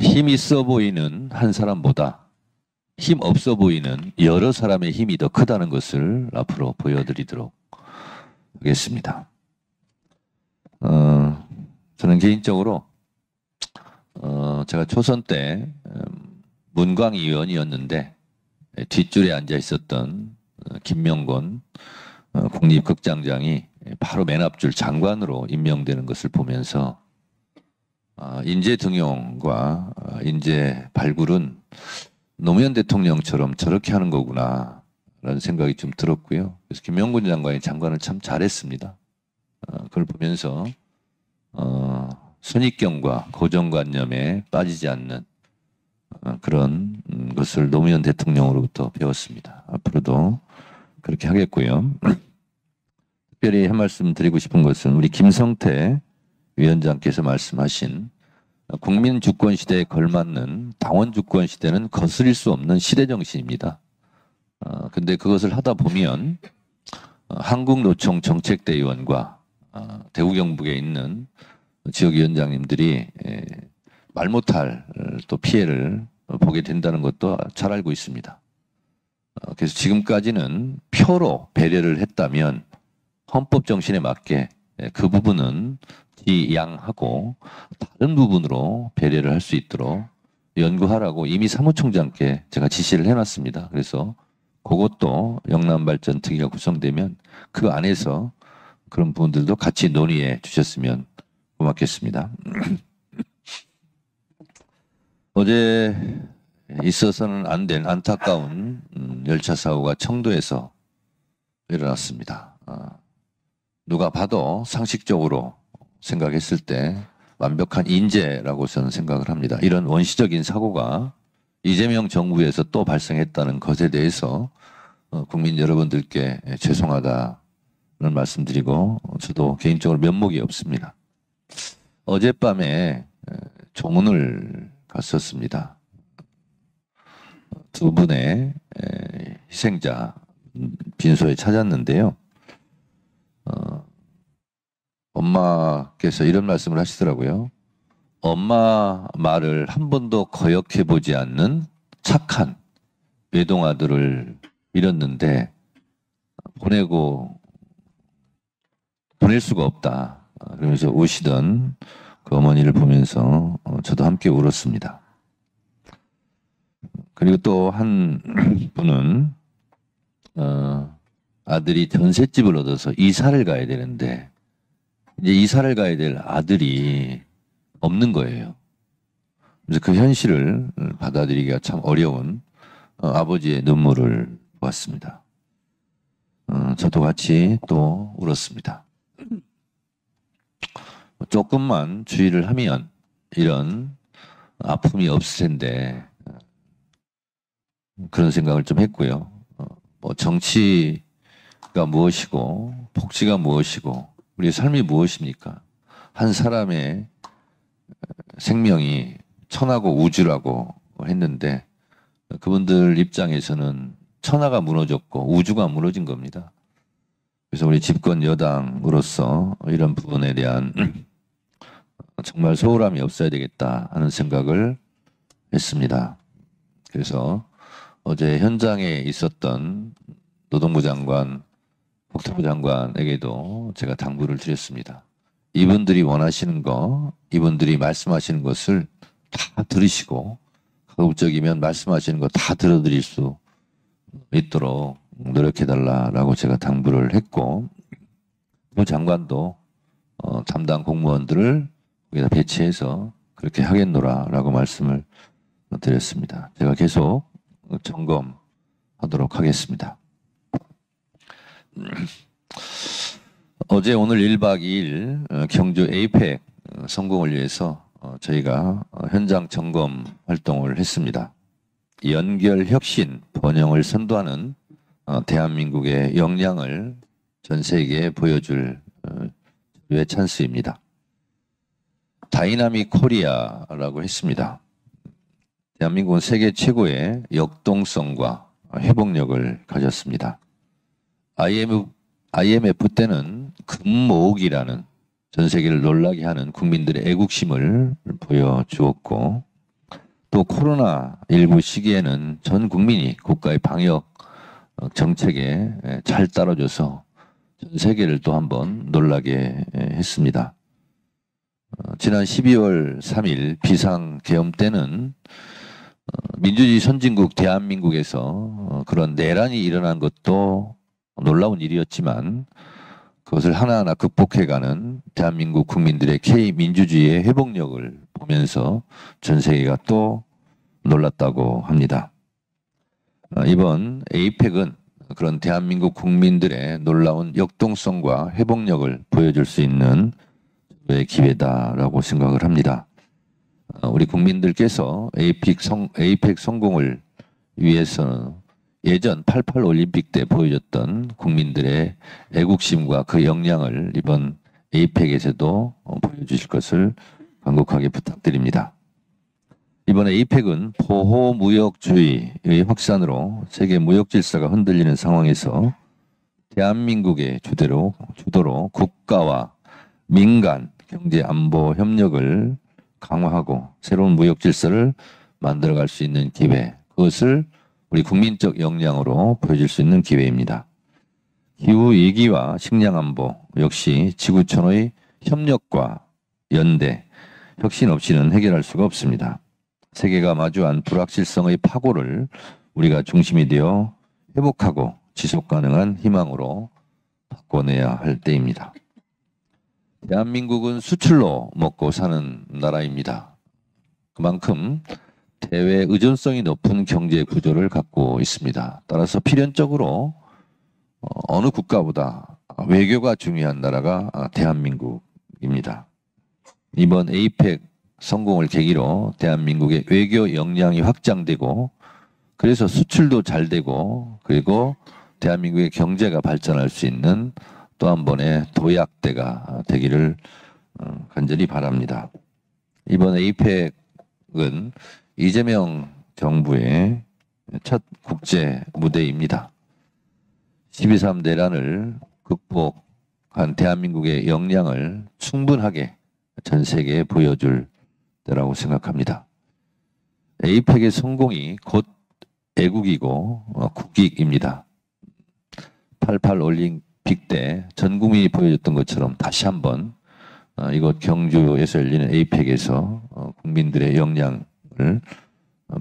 힘 있어 보이는 한 사람보다 힘 없어 보이는 여러 사람의 힘이 더 크다는 것을 앞으로 보여드리도록 하겠습니다. 저는 개인적으로 제가 초선 때 문광 의원이었는데 뒷줄에 앉아 있었던 김명곤 국립극장장이 바로 맨 앞줄 장관으로 임명되는 것을 보면서 인재 등용과 인재 발굴은 노무현 대통령처럼 저렇게 하는 거구나 라는 생각이 좀 들었고요. 그래서 김영군 장관이 장관을 참 잘했습니다. 그걸 보면서 선입견과 고정관념에 빠지지 않는 그런 것을 노무현 대통령으로부터 배웠습니다. 앞으로도 그렇게 하겠고요. 특별히 한 말씀 드리고 싶은 것은 우리 김성태 위원장께서 말씀하신 국민 주권 시대에 걸맞는 당원 주권 시대는 거스릴 수 없는 시대 정신입니다. 근데 그것을 하다 보면 한국노총 정책대의원과 대구 경북에 있는 지역위원장님들이 말 못할 또 피해를 보게 된다는 것도 잘 알고 있습니다. 그래서 지금까지는 표로 배려를 했다면 헌법 정신에 맞게 그 부분은 지양하고 다른 부분으로 배려를 할 수 있도록 연구하라고 이미 사무총장께 제가 지시를 해놨습니다. 그래서 그것도 영남발전특위가 구성되면 그 안에서 그런 부분들도 같이 논의해 주셨으면 고맙겠습니다. 어제 있어서는 안 된 안타까운 열차 사고가 청도에서 일어났습니다. 누가 봐도 상식적으로 생각했을 때 완벽한 인재라고 저는 생각을 합니다. 이런 원시적인 사고가 이재명 정부에서 또 발생했다는 것에 대해서 국민 여러분들께 죄송하다는 말씀드리고 저도 개인적으로 면목이 없습니다. 어젯밤에 조문을 갔었습니다. 두 분의 희생자 빈소에 찾았는데요. 엄마께서 이런 말씀을 하시더라고요. 엄마 말을 한 번도 거역해보지 않는 착한 외동아들을 잃었는데 보낼 수가 없다. 그러면서 우시던 그 어머니를 보면서 저도 함께 울었습니다. 그리고 또 한 분은 아들이 전셋집을 얻어서 이사를 가야 되는데 이제 이사를 가야 될 아들이 없는 거예요. 그래서 그 현실을 받아들이기가 참 어려운 아버지의 눈물을 보았습니다. 저도 같이 또 울었습니다. 조금만 주의를 하면 이런 아픔이 없을 텐데 그런 생각을 좀 했고요. 뭐 정치가 무엇이고 복지가 무엇이고 우리의 삶이 무엇입니까? 한 사람의 생명이 천하고 우주라고 했는데 그분들 입장에서는 천하가 무너졌고 우주가 무너진 겁니다. 그래서 우리 집권 여당으로서 이런 부분에 대한 정말 소홀함이 없어야 되겠다 하는 생각을 했습니다. 그래서 어제 현장에 있었던 노동부 장관, 국토부 장관에게도 제가 당부를 드렸습니다. 이분들이 원하시는 거, 이분들이 말씀하시는 것을 다 들으시고 가급적이면 말씀하시는 거 다 들어드릴 수 있도록 노력해달라고 제가 당부를 했고 그 장관도 담당 공무원들을 거기다 배치해서 그렇게 하겠노라라고 말씀을 드렸습니다. 제가 계속 점검하도록 하겠습니다. 어제 오늘 1박 2일 경주 에이펙 성공을 위해서 저희가 현장 점검 활동을 했습니다. 연결, 혁신, 번영을 선도하는 대한민국의 역량을 전 세계에 보여줄 의 찬스입니다. 다이나믹 코리아라고 했습니다. 대한민국은 세계 최고의 역동성과 회복력을 가졌습니다. IMF 때는 금모으기라는 전 세계를 놀라게 하는 국민들의 애국심을 보여주었고 또 코로나19 시기에는 전 국민이 국가의 방역 정책에 잘 따라줘서 전 세계를 또 한번 놀라게 했습니다. 지난 12월 3일 비상계엄 때는 민주주의 선진국 대한민국에서 그런 내란이 일어난 것도 놀라운 일이었지만 그것을 하나하나 극복해가는 대한민국 국민들의 K민주주의의 회복력을 보면서 전 세계가 또 놀랐다고 합니다. 이번 에이펙은 그런 대한민국 국민들의 놀라운 역동성과 회복력을 보여줄 수 있는 기회다라고 생각을 합니다. 우리 국민들께서 에이펙 성공을 위해서 예전 88 올림픽 때 보여줬던 국민들의 애국심과 그 역량을 이번 에이펙에서도 보여주실 것을 간곡하게 부탁드립니다. 이번 에이펙은 보호무역주의의 확산으로 세계 무역 질서가 흔들리는 상황에서 대한민국의 주도로 국가와 민간 경제 안보 협력을 강화하고 새로운 무역 질서를 만들어갈 수 있는 기회, 그것을 우리 국민적 역량으로 보여줄 수 있는 기회입니다. 기후위기와 식량안보 역시 지구촌의 협력과 연대, 혁신 없이는 해결할 수가 없습니다. 세계가 마주한 불확실성의 파고를 우리가 중심이 되어 회복하고 지속가능한 희망으로 바꿔내야 할 때입니다. 대한민국은 수출로 먹고 사는 나라입니다. 그만큼 대외 의존성이 높은 경제 구조를 갖고 있습니다. 따라서 필연적으로 어느 국가보다 외교가 중요한 나라가 대한민국입니다. 이번 에이펙 성공을 계기로 대한민국의 외교 역량이 확장되고 그래서 수출도 잘 되고 그리고 대한민국의 경제가 발전할 수 있는 또 한 번의 도약대가 되기를 간절히 바랍니다. 이번 에이펙은 이재명 정부의 첫 국제 무대입니다. 12.3 대란을 극복한 대한민국의 역량을 충분하게 전 세계에 보여줄 때라고 생각합니다. 에이펙의 성공이 곧 애국이고 국익입니다. 88 올림픽 때 전 국민이 보여줬던 것처럼 다시 한번 이곳 경주에서 열리는 에이펙에서 국민들의 역량을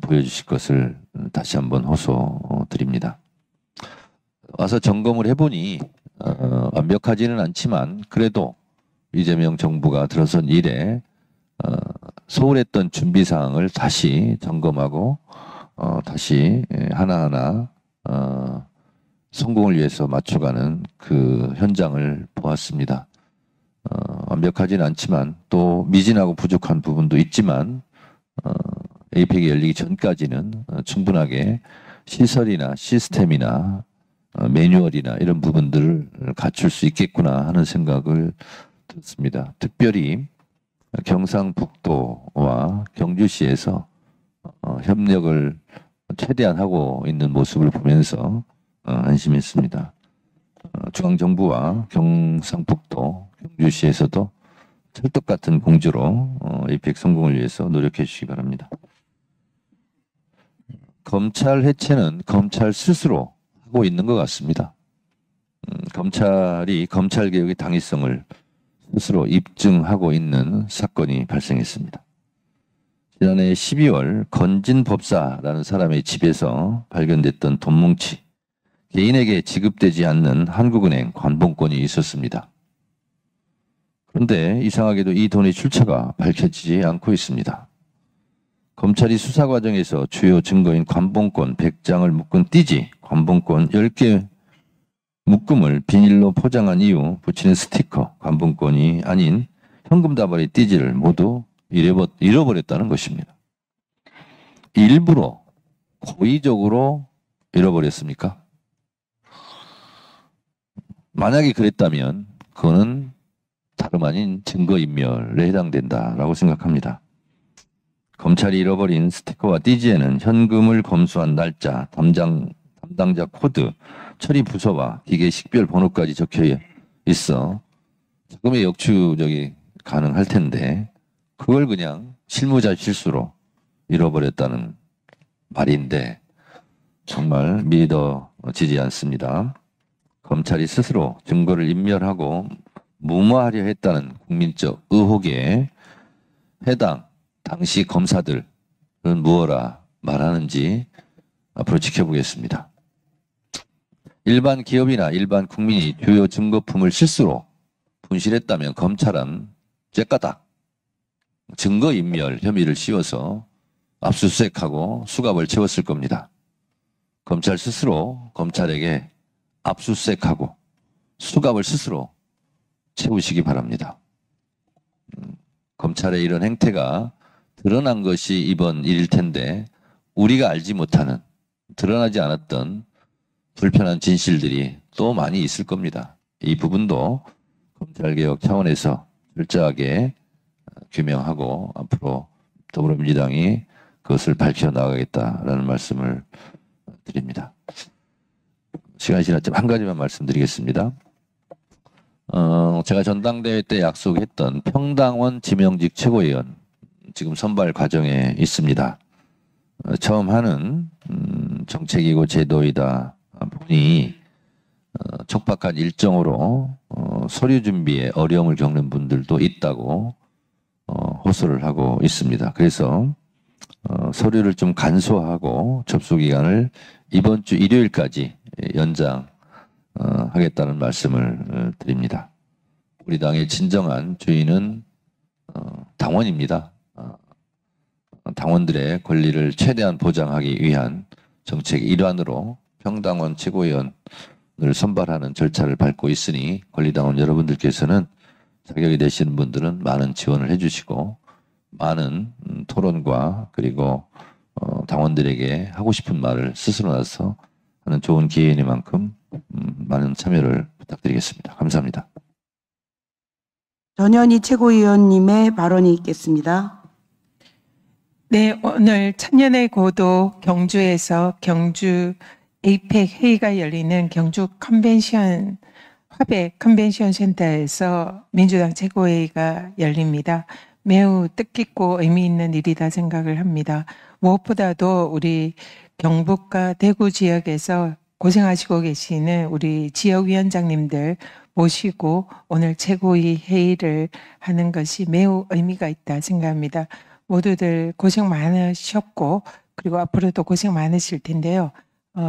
보여주실 것을 다시 한번 호소드립니다. 와서 점검을 해보니 완벽하지는 않지만 그래도 이재명 정부가 들어선 이래 소홀했던 준비 사항을 다시 점검하고 다시 하나하나 성공을 위해서 맞춰가는 그 현장을 보았습니다. 완벽하지는 않지만 또 미진하고 부족한 부분도 있지만 에이펙이 열리기 전까지는 충분하게 시설이나 시스템이나 매뉴얼이나 이런 부분들을 갖출 수 있겠구나 하는 생각을 들었습니다. 특별히 경상북도와 경주시에서 협력을 최대한 하고 있는 모습을 보면서 안심했습니다. 중앙정부와 경상북도, 경주시에서도 찰떡 같은 공주로 에이펙 성공을 위해서 노력해 주시기 바랍니다. 검찰 해체는 검찰 스스로 하고 있는 것 같습니다. 검찰이 검찰개혁의 당위성을 스스로 입증하고 있는 사건이 발생했습니다. 지난해 12월 건진 법사라는 사람의 집에서 발견됐던 돈뭉치, 개인에게 지급되지 않는 한국은행 관봉권이 있었습니다. 그런데 이상하게도 이 돈의 출처가 밝혀지지 않고 있습니다. 검찰이 수사 과정에서 주요 증거인 관봉권 100장을 묶은 띠지, 관봉권 10개 묶음을 비닐로 포장한 이후 붙이는 스티커, 관봉권이 아닌 현금 다발의 띠지를 모두 잃어버렸다는 것입니다. 일부러 고의적으로 잃어버렸습니까? 만약에 그랬다면 그거는 다름 아닌 증거인멸에 해당된다라고 생각합니다. 검찰이 잃어버린 스티커와 띠지에는 현금을 검수한 날짜, 담당자 코드, 처리 부서와 기계 식별 번호까지 적혀 있어 자금의 역추적이 가능할 텐데 그걸 그냥 실무자 실수로 잃어버렸다는 말인데 정말 믿어지지 않습니다. 검찰이 스스로 증거를 인멸하고 무마하려 했다는 국민적 의혹에 해당 당시 검사들은 무엇라 말하는지 앞으로 지켜보겠습니다. 일반 기업이나 일반 국민이 주요 증거품을 실수로 분실했다면 검찰은 쨉가닥 증거인멸 혐의를 씌워서 압수수색하고 수갑을 채웠을 겁니다. 검찰 스스로 검찰에게 압수수색하고 수갑을 스스로 채우시기 바랍니다. 검찰의 이런 행태가 드러난 것이 이번 일일 텐데 우리가 알지 못하는 드러나지 않았던 불편한 진실들이 또 많이 있을 겁니다. 이 부분도 검찰개혁 차원에서 철저하게 규명하고 앞으로 더불어민주당이 그것을 밝혀나가겠다라는 말씀을 드립니다. 시간이 지났지만 한 가지만 말씀드리겠습니다. 제가 전당대회 때 약속했던 평당원 지명직 최고위원 지금 선발 과정에 있습니다. 처음 하는 정책이고 제도이다 보니 촉박한 일정으로 서류 준비에 어려움을 겪는 분들도 있다고 호소를 하고 있습니다. 그래서 서류를 좀 간소화하고 접수 기간을 이번 주 일요일까지 연장하겠다는 말씀을 드립니다. 우리 당의 진정한 주인은 당원입니다. 당원들의 권리를 최대한 보장하기 위한 정책의 일환으로 평당원 최고위원을 선발하는 절차를 밟고 있으니 권리당원 여러분들께서는 자격이 되시는 분들은 많은 지원을 해주시고 많은 토론과 그리고 당원들에게 하고 싶은 말을 스스로 나서 하는 좋은 기회이니만큼 많은 참여를 부탁드리겠습니다. 감사합니다. 전현희 최고위원님의 발언이 있겠습니다. 네, 오늘 천년의 고도 경주에서 경주 에이펙 회의가 열리는 경주 컨벤션 화백 컨벤션 센터에서 민주당 최고회의가 열립니다. 매우 뜻깊고 의미 있는 일이다 생각을 합니다. 무엇보다도 우리 경북과 대구 지역에서 고생하시고 계시는 우리 지역위원장님들 모시고 오늘 최고위 회의를 하는 것이 매우 의미가 있다 생각합니다. 모두들 고생 많으셨고 그리고 앞으로도 고생 많으실 텐데요.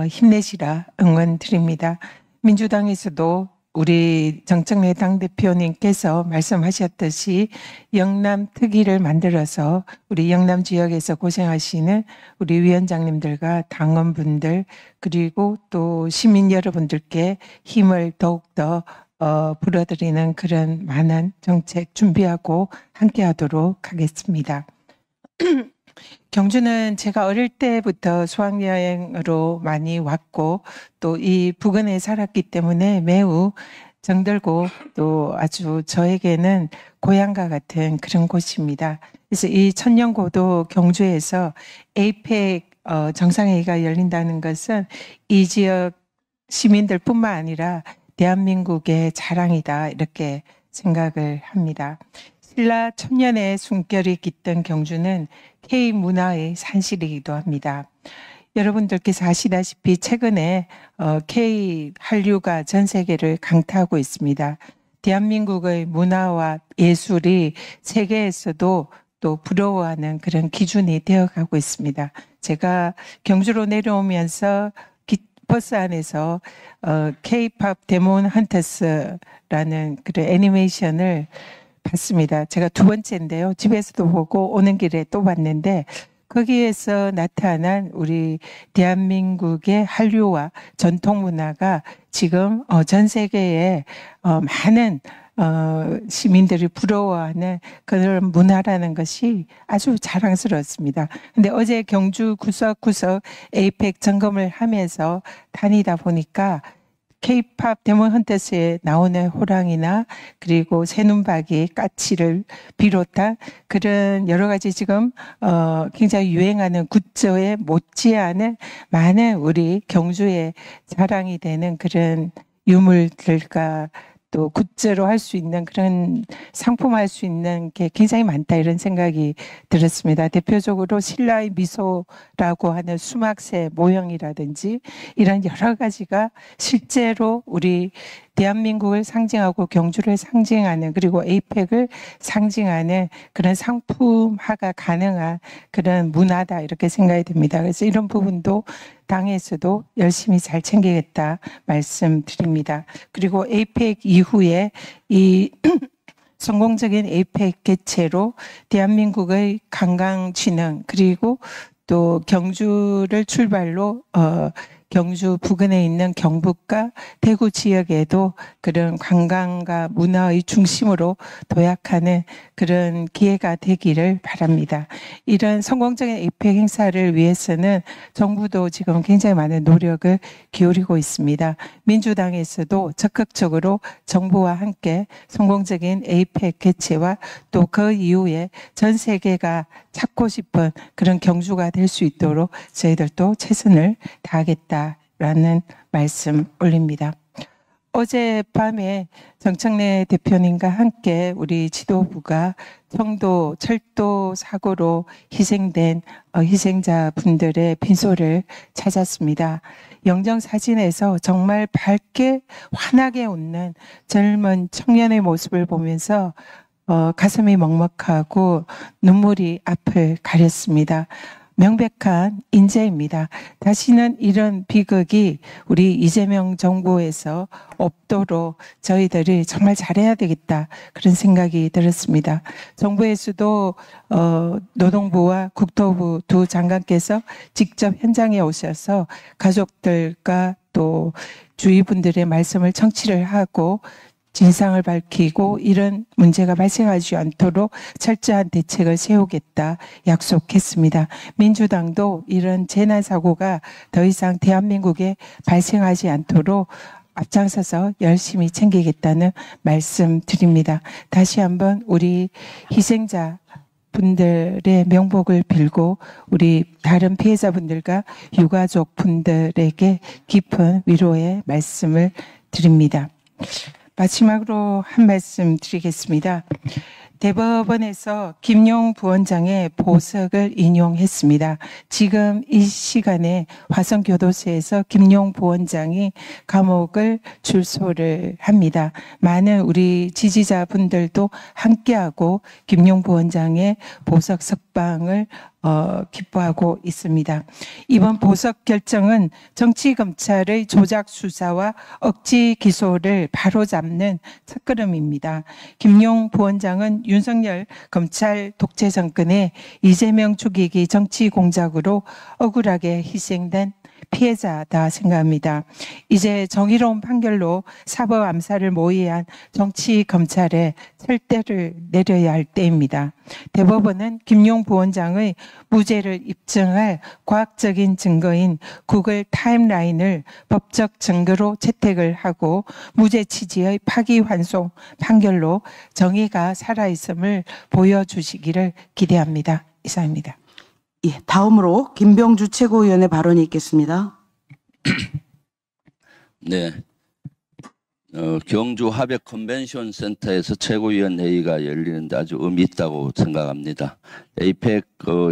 힘내시라 응원 드립니다. 민주당에서도 우리 정청래 당대표님께서 말씀하셨듯이 영남 특위를 만들어서 우리 영남 지역에서 고생하시는 우리 위원장님들과 당원분들 그리고 또 시민 여러분들께 힘을 더욱더 불어드리는 그런 많은 정책 준비하고 함께하도록 하겠습니다. 경주는 제가 어릴 때부터 수학여행으로 많이 왔고 또 이 부근에 살았기 때문에 매우 정들고 또 아주 저에게는 고향과 같은 그런 곳입니다. 그래서 이 천년고도 경주에서 에이펙 정상회의가 열린다는 것은 이 지역 시민들뿐만 아니라 대한민국의 자랑이다 이렇게 생각을 합니다. 신라 천년의 숨결이 깃든 경주는 K문화의 산실이기도 합니다. 여러분들께서 아시다시피 최근에 K 한류가 전 세계를 강타하고 있습니다. 대한민국의 문화와 예술이 세계에서도 또 부러워하는 그런 기준이 되어가고 있습니다. 제가 경주로 내려오면서 버스 안에서 K-팝 데몬 헌터스라는 그런 애니메이션을 봤습니다. 제가 두 번째인데요. 집에서도 보고 오는 길에 또 봤는데 거기에서 나타난 우리 대한민국의 한류와 전통 문화가 지금 전 세계에 많은 시민들이 부러워하는 그런 문화라는 것이 아주 자랑스럽습니다. 근데 어제 경주 구석구석 에이펙 점검을 하면서 다니다 보니까 K-팝 데몬 헌터스에 나오는 호랑이나 그리고 새눈박이, 까치를 비롯한 그런 여러 가지 지금 굉장히 유행하는 굿즈에 못지않은 많은 우리 경주의 자랑이 되는 그런 유물들과 또 굿즈로 할 수 있는 그런 상품할 수 있는 게 굉장히 많다 이런 생각이 들었습니다. 대표적으로 신라의 미소라고 하는 수막새 모형이라든지 이런 여러 가지가 실제로 우리 대한민국을 상징하고 경주를 상징하는 그리고 에이펙을 상징하는 그런 상품화가 가능한 그런 문화다 이렇게 생각이 됩니다. 그래서 이런 부분도 당에서도 열심히 잘 챙기겠다 말씀드립니다. 그리고 에이펙 이후에 이 성공적인 에이펙 개최로 대한민국의 관광진흥 그리고 또 경주를 출발로 경주 부근에 있는 경북과 대구 지역에도 그런 관광과 문화의 중심으로 도약하는 그런 기회가 되기를 바랍니다. 이런 성공적인 에이펙 행사를 위해서는 정부도 지금 굉장히 많은 노력을 기울이고 있습니다. 민주당에서도 적극적으로 정부와 함께 성공적인 에이펙 개최와 또 그 이후에 전 세계가 찾고 싶은 그런 경주가 될 수 있도록 저희들도 최선을 다하겠다라는 말씀 올립니다. 어젯밤에 정청래 대표님과 함께 우리 지도부가 청도 철도 사고로 희생된 희생자분들의 빈소를 찾았습니다. 영정사진에서 정말 밝게 환하게 웃는 젊은 청년의 모습을 보면서 가슴이 먹먹하고 눈물이 앞을 가렸습니다. 명백한 인재입니다. 다시는 이런 비극이 우리 이재명 정부에서 없도록 저희들이 정말 잘해야 되겠다 그런 생각이 들었습니다. 정부에서도 노동부와 국토부 두 장관께서 직접 현장에 오셔서 가족들과 또 주위 분들의 말씀을 청취를 하고 진상을 밝히고 이런 문제가 발생하지 않도록 철저한 대책을 세우겠다 약속했습니다. 민주당도 이런 재난사고가 더 이상 대한민국에 발생하지 않도록 앞장서서 열심히 챙기겠다는 말씀 드립니다. 다시 한번 우리 희생자 분들의 명복을 빌고 우리 다른 피해자분들과 유가족 분들에게 깊은 위로의 말씀을 드립니다. 마지막으로 한 말씀 드리겠습니다. 대법원에서 김용 부원장의 보석을 인용했습니다. 지금 이 시간에 화성교도소에서 김용 부원장이 감옥을 출소를 합니다. 많은 우리 지지자분들도 함께하고 김용 부원장의 보석 석방을 기뻐하고 있습니다. 이번 보석 결정은 정치검찰의 조작 수사와 억지 기소를 바로잡는 첫걸음입니다. 김용 부원장은 윤석열 검찰 독재 정권의 이재명 죽이기 정치 공작으로 억울하게 희생된 피해자다 생각합니다. 이제 정의로운 판결로 사법 암살을 모의한 정치 검찰에 철대를 내려야 할 때입니다. 대법원은 김용 부원장의 무죄를 입증할 과학적인 증거인 구글 타임라인을 법적 증거로 채택을 하고 무죄 취지의 파기환송 판결로 정의가 살아있음을 보여주시기를 기대합니다. 이상입니다. 예, 다음으로 김병주 최고위원의 발언이 있겠습니다. 네. 경주 하백 컨벤션 센터에서 최고위원 회의가 열리는데 아주 의미 있다고 생각합니다. 에이펙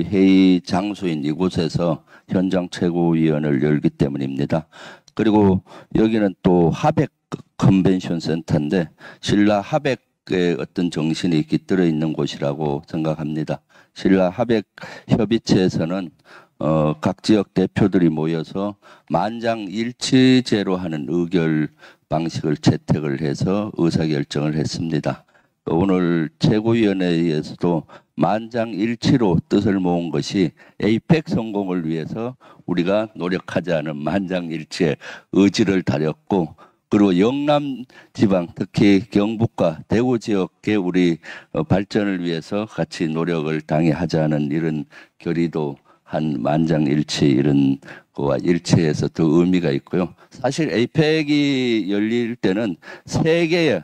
회의 장소인 이곳에서 현장 최고위원을 열기 때문입니다. 그리고 여기는 또 하백 컨벤션 센터인데 신라 하백의 어떤 정신이 깃들어 있는 곳이라고 생각합니다. 신라 하백 협의체에서는 각 지역 대표들이 모여서 만장일치제로 하는 의결 방식을 채택을 해서 의사결정을 했습니다. 오늘 최고위원회에서도 만장일치로 뜻을 모은 것이 에이펙 성공을 위해서 우리가 노력하자는 만장일치의 의지를 다렸고, 그리고 영남 지방 특히 경북과 대구 지역의 우리 발전을 위해서 같이 노력을 당해하자는 이런 결의도 한 만장일치 이런 거와 일치해서 더 의미가 있고요. 사실 에이펙이 열릴 때는 세계의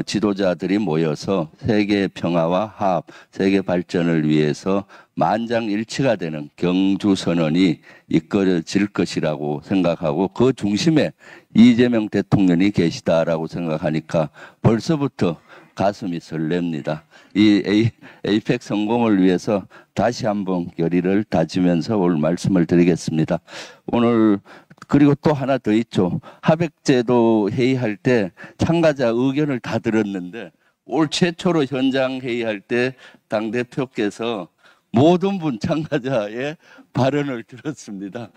지도자들이 모여서 세계 평화와 화합, 세계 발전을 위해서 만장일치가 되는 경주선언이 이끌어질 것이라고 생각하고 그 중심에 이재명 대통령이 계시다라고 생각하니까 벌써부터 가슴이 설렙니다. 이 에이펙 성공을 위해서 다시 한번 결의를 다지면서 오늘 말씀을 드리겠습니다. 오늘 그리고 또 하나 더 있죠. 하백제도 회의할 때 참가자 의견을 다 들었는데 올 최초로 현장 회의할 때 당대표께서 모든 분 참가자의 발언을 들었습니다.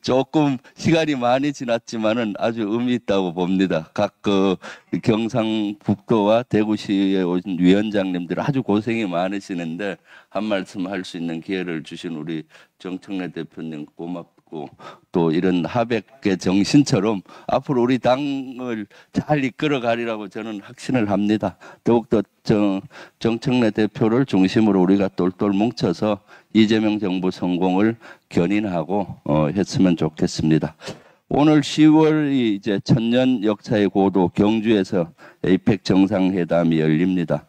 조금 시간이 많이 지났지만은 아주 의미 있다고 봅니다. 각 경상북도와 대구시에 오신 위원장님들 아주 고생이 많으시는데 한 말씀 할 수 있는 기회를 주신 우리 정청래 대표님 고맙고, 또 이런 하백의 정신처럼 앞으로 우리 당을 잘 이끌어 가리라고 저는 확신을 합니다. 더욱더 정청래 대표를 중심으로 우리가 똘똘 뭉쳐서 이재명 정부 성공을 견인하고 했으면 좋겠습니다. 오늘 10월이 이제 천년 역사의 고도 경주에서 에이펙 정상회담이 열립니다.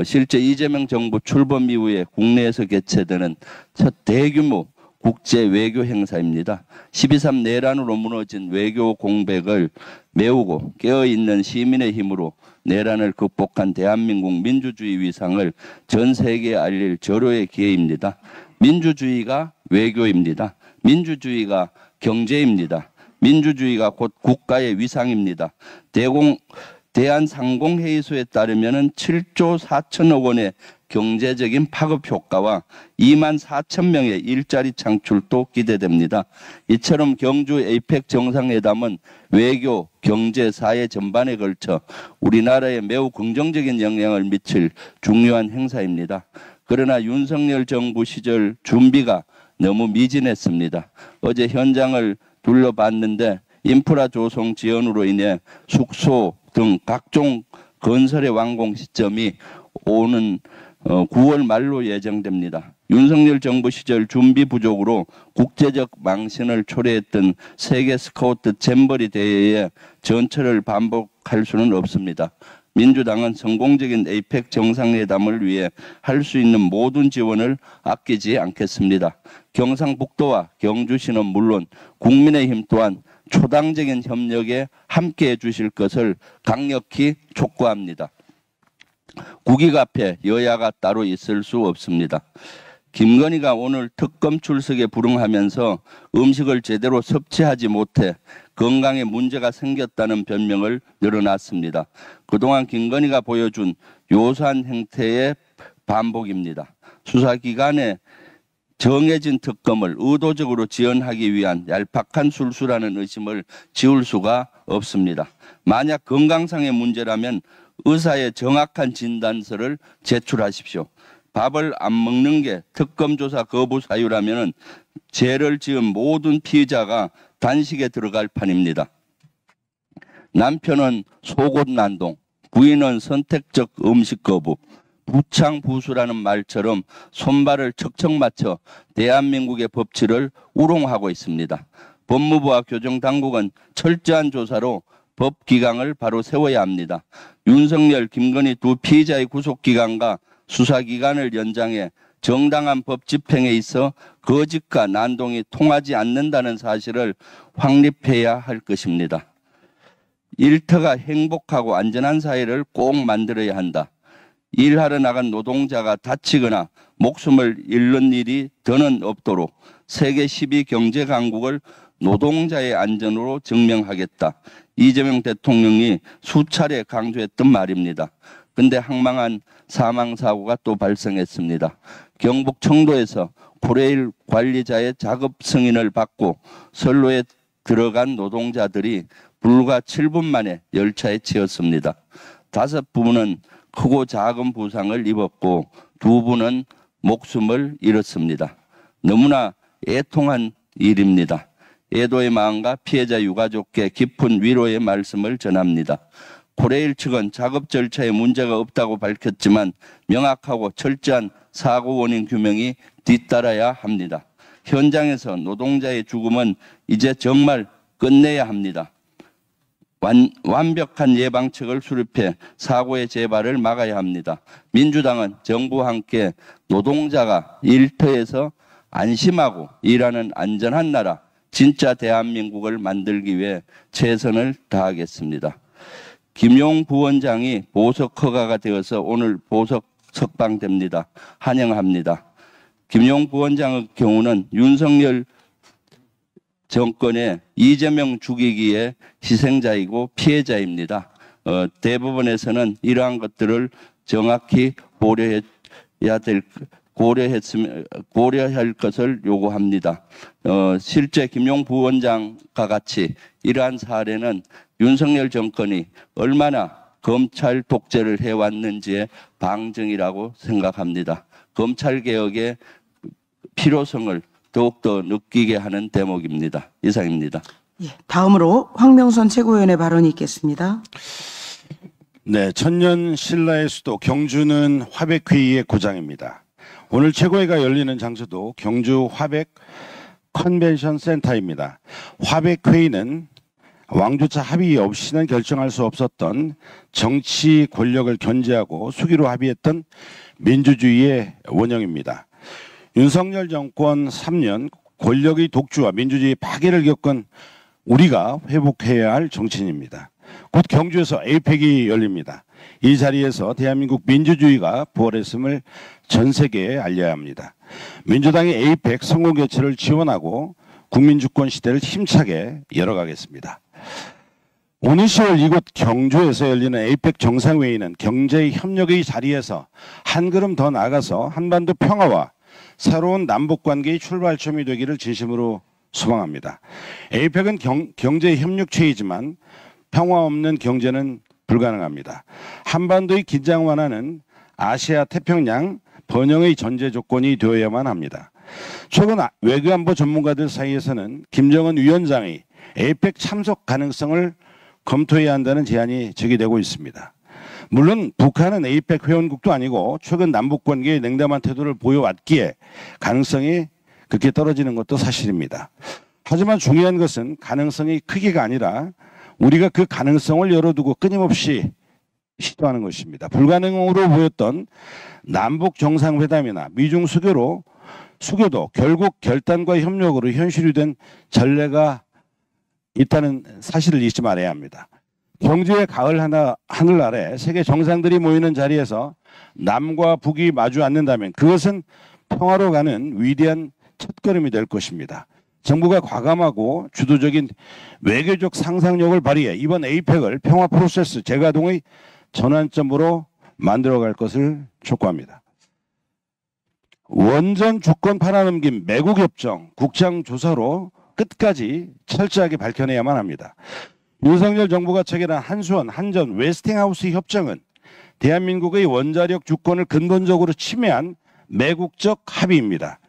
실제 이재명 정부 출범 이후에 국내에서 개최되는 첫 대규모 국제 외교 행사입니다. 12.3 내란으로 무너진 외교 공백을 메우고 깨어있는 시민의 힘으로 내란을 극복한 대한민국 민주주의 위상을 전 세계에 알릴 절호의 기회입니다. 민주주의가 외교입니다. 민주주의가 경제입니다. 민주주의가 곧 국가의 위상입니다. 대한상공회의소에 따르면 7조 4천억 원의 경제적인 파급 효과와 2만 4천 명의 일자리 창출도 기대됩니다. 이처럼 경주 에이펙 정상회담은 외교, 경제, 사회 전반에 걸쳐 우리나라에 매우 긍정적인 영향을 미칠 중요한 행사입니다. 그러나 윤석열 정부 시절 준비가 너무 미진했습니다. 어제 현장을 둘러봤는데 인프라 조성 지연으로 인해 숙소 등 각종 건설의 완공 시점이 오는 9월 말로 예정됩니다. 윤석열 정부 시절 준비 부족으로 국제적 망신을 초래했던 세계 스카우트 잼버리 대회에 전철을 반복할 수는 없습니다. 민주당은 성공적인 에이펙 정상회담을 위해 할 수 있는 모든 지원을 아끼지 않겠습니다. 경상북도와 경주시는 물론 국민의힘 또한 초당적인 협력에 함께해 주실 것을 강력히 촉구합니다. 국익 앞에 여야가 따로 있을 수 없습니다. 김건희가 오늘 특검 출석에 불응하면서 음식을 제대로 섭취하지 못해 건강에 문제가 생겼다는 변명을 늘어놨습니다. 그동안 김건희가 보여준 요소한 행태의 반복입니다. 수사기관에 정해진 특검을 의도적으로 지연하기 위한 얄팍한 술수라는 의심을 지울 수가 없습니다. 만약 건강상의 문제라면 의사의 정확한 진단서를 제출하십시오. 밥을 안 먹는 게 특검 조사 거부 사유라면 죄를 지은 모든 피의자가 단식에 들어갈 판입니다. 남편은 속옷 난동, 부인은 선택적 음식 거부, 부창부수라는 말처럼 손발을 척척 맞춰 대한민국의 법치를 우롱하고 있습니다. 법무부와 교정당국은 철저한 조사로 법기강을 바로 세워야 합니다. 윤석열, 김건희 두 피의자의 구속기간과 수사기간을 연장해 정당한 법 집행에 있어 거짓과 난동이 통하지 않는다는 사실을 확립해야 할 것입니다. 일터가 행복하고 안전한 사회를 꼭 만들어야 한다. 일하러 나간 노동자가 다치거나 목숨을 잃는 일이 더는 없도록 세계 10위 경제 강국을 노동자의 안전으로 증명하겠다. 이재명 대통령이 수차례 강조했던 말입니다. 근데 황망한 사망사고가 또 발생했습니다. 경북 청도에서 코레일 관리자의 작업 승인을 받고 선로에 들어간 노동자들이 불과 7분 만에 열차에 치였습니다. 5분은 크고 작은 부상을 입었고 2분은 목숨을 잃었습니다. 너무나 애통한 일입니다. 애도의 마음과 피해자 유가족께 깊은 위로의 말씀을 전합니다. 코레일 측은 작업 절차에 문제가 없다고 밝혔지만 명확하고 철저한 사고 원인 규명이 뒤따라야 합니다. 현장에서 노동자의 죽음은 이제 정말 끝내야 합니다. 완벽한 예방책을 수립해 사고의 재발을 막아야 합니다. 민주당은 정부와 함께 노동자가 일터에서 안심하고 일하는 안전한 나라, 진짜 대한민국을 만들기 위해 최선을 다하겠습니다. 김용 부원장이 보석 허가가 되어서 오늘 보석 석방됩니다. 환영합니다. 김용 부원장의 경우는 윤석열 정권의 이재명 죽이기의 희생자이고 피해자입니다. 대법원에서는 이러한 것들을 정확히 고려할 것을 요구합니다. 실제 김용 부원장과 같이 이러한 사례는 윤석열 정권이 얼마나 검찰 독재를 해왔는지의 방증이라고 생각합니다. 검찰 개혁의 필요성을 더욱더 느끼게 하는 대목입니다. 이상입니다. 예, 다음으로 황명선 최고위원의 발언이 있겠습니다. 네, 천년 신라의 수도 경주는 화백회의의 고장입니다. 오늘 최고회가 열리는 장소도 경주 화백 컨벤션 센터입니다. 화백회의는 왕조차 합의 없이는 결정할 수 없었던 정치 권력을 견제하고 수기로 합의했던 민주주의의 원형입니다. 윤석열 정권 3년 권력의 독주와 민주주의 파괴를 겪은 우리가 회복해야 할 정치인입니다. 곧 경주에서 에이펙이 열립니다. 이 자리에서 대한민국 민주주의가 부활했음을 전 세계에 알려야 합니다. 민주당의 에이펙 성공 개최를 지원하고 국민주권 시대를 힘차게 열어가겠습니다. 오는 10월 이곳 경주에서 열리는 에이펙 정상회의는 경제협력의 자리에서 한 걸음 더 나아가서 한반도 평화와 새로운 남북관계의 출발점이 되기를 진심으로 소망합니다. 에이펙은 경제협력체이지만 평화 없는 경제는 불가능합니다. 한반도의 긴장 완화는 아시아 태평양 번영의 전제 조건이 되어야만 합니다. 최근 외교안보 전문가들 사이에서는 김정은 위원장의 에이펙 참석 가능성을 검토해야 한다는 제안이 제기되고 있습니다. 물론 북한은 에이펙 회원국도 아니고 최근 남북관계에 냉담한 태도를 보여왔기에 가능성이 그렇게 떨어지는 것도 사실입니다. 하지만 중요한 것은 가능성의 크기가 아니라 우리가 그 가능성을 열어두고 끊임없이 시도하는 것입니다. 불가능으로 보였던 남북 정상회담이나 미중 수교도 결국 결단과 협력으로 현실이 된 전례가 있다는 사실을 잊지 말아야 합니다. 경제의 가을 하늘 아래 세계 정상들이 모이는 자리에서 남과 북이 마주 앉는다면 그것은 평화로 가는 위대한 첫걸음이 될 것입니다. 정부가 과감하고 주도적인 외교적 상상력을 발휘해 이번 에이펙을 평화 프로세스 재가동의 전환점으로 만들어갈 것을 촉구합니다. 원전 주권 팔아넘긴 매국협정 국장조사로 끝까지 철저하게 밝혀내야만 합니다. 윤석열 정부가 체결한 한수원, 한전, 웨스팅하우스 협정은 대한민국의 원자력 주권을 근본적으로 침해한 매국적 합의입니다.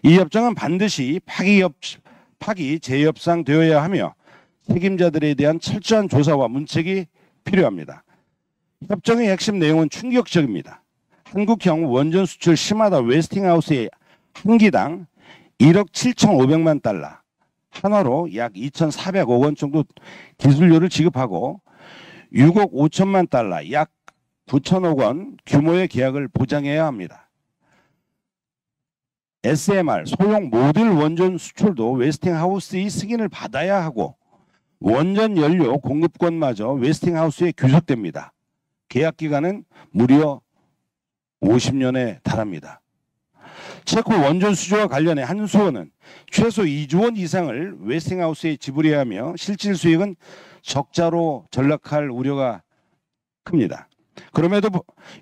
이 협정은 반드시 파기 재협상 되어야 하며 책임자들에 대한 철저한 조사와 문책이 필요합니다. 협정의 핵심 내용은 충격적입니다. 한국형 원전 수출 심하다 웨스팅하우스의 한 기당 1억 7,500만 달러, 한화로 약 2,400억 원 정도 기술료를 지급하고 6억 5천만 달러, 약 9천억 원 규모의 계약을 보장해야 합니다. SMR, 소형 모듈 원전 수출도 웨스팅하우스의 승인을 받아야 하고 원전 연료 공급권마저 웨스팅하우스에 귀속됩니다. 계약 기간은 무려 50년에 달합니다. 체코 원전 수주와 관련해 한수원은 최소 2조 원 이상을 웨스팅하우스에 지불해야 하며 실질 수익은 적자로 전락할 우려가 큽니다. 그럼에도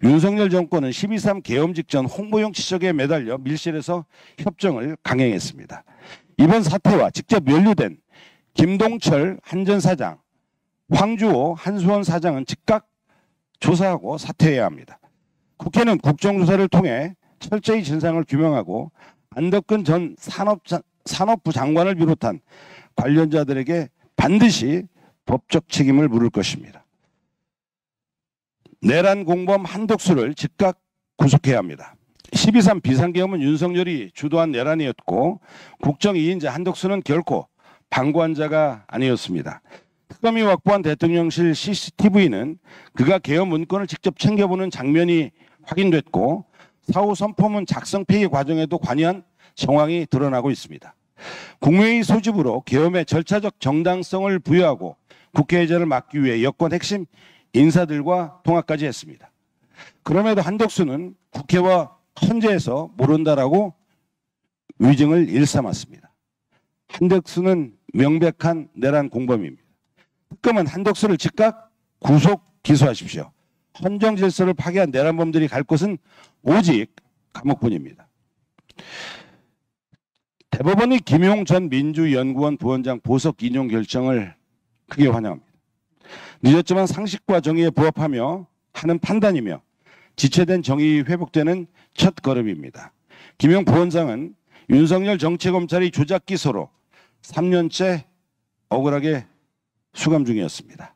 윤석열 정권은 12.3 계엄 직전 홍보용 지적에 매달려 밀실에서 협정을 강행했습니다. 이번 사태와 직접 연루된 김동철 한전 사장, 황주호 한수원 사장은 즉각 조사하고 사퇴해야 합니다. 국회는 국정조사를 통해 철저히 진상을 규명하고 안덕근 전 산업부 장관을 비롯한 관련자들에게 반드시 법적 책임을 물을 것입니다. 내란 공범 한덕수를 즉각 구속해야 합니다. 12.3 비상계엄은 윤석열이 주도한 내란이었고 국정 2인자 한덕수는 결코 방관한 자가 아니었습니다. 특검이 확보한 대통령실 CCTV는 그가 계엄 문건을 직접 챙겨보는 장면이 확인됐고 사후 선포문 작성 폐기 과정에도 관여한 정황이 드러나고 있습니다. 국무회의 소집으로 계엄의 절차적 정당성을 부여하고 국회 회전을 막기 위해 여권 핵심 인사들과 통화까지 했습니다. 그럼에도 한덕수는 국회와 헌재에서 모른다라고 위증을 일삼았습니다. 한덕수는 명백한 내란 공범입니다. 특검은 한덕수를 즉각 구속 기소하십시오. 헌정 질서를 파괴한 내란범들이 갈 곳은 오직 감옥뿐입니다. 대법원이 김용 전 민주연구원 부원장 보석 인용 결정을 크게 환영합니다. 늦었지만 상식과 정의에 부합하며 하는 판단이며 지체된 정의 회복되는 첫 걸음입니다. 김용 부원장은 윤석열 정치검찰이 조작 기소로 3년째 억울하게 수감 중이었습니다.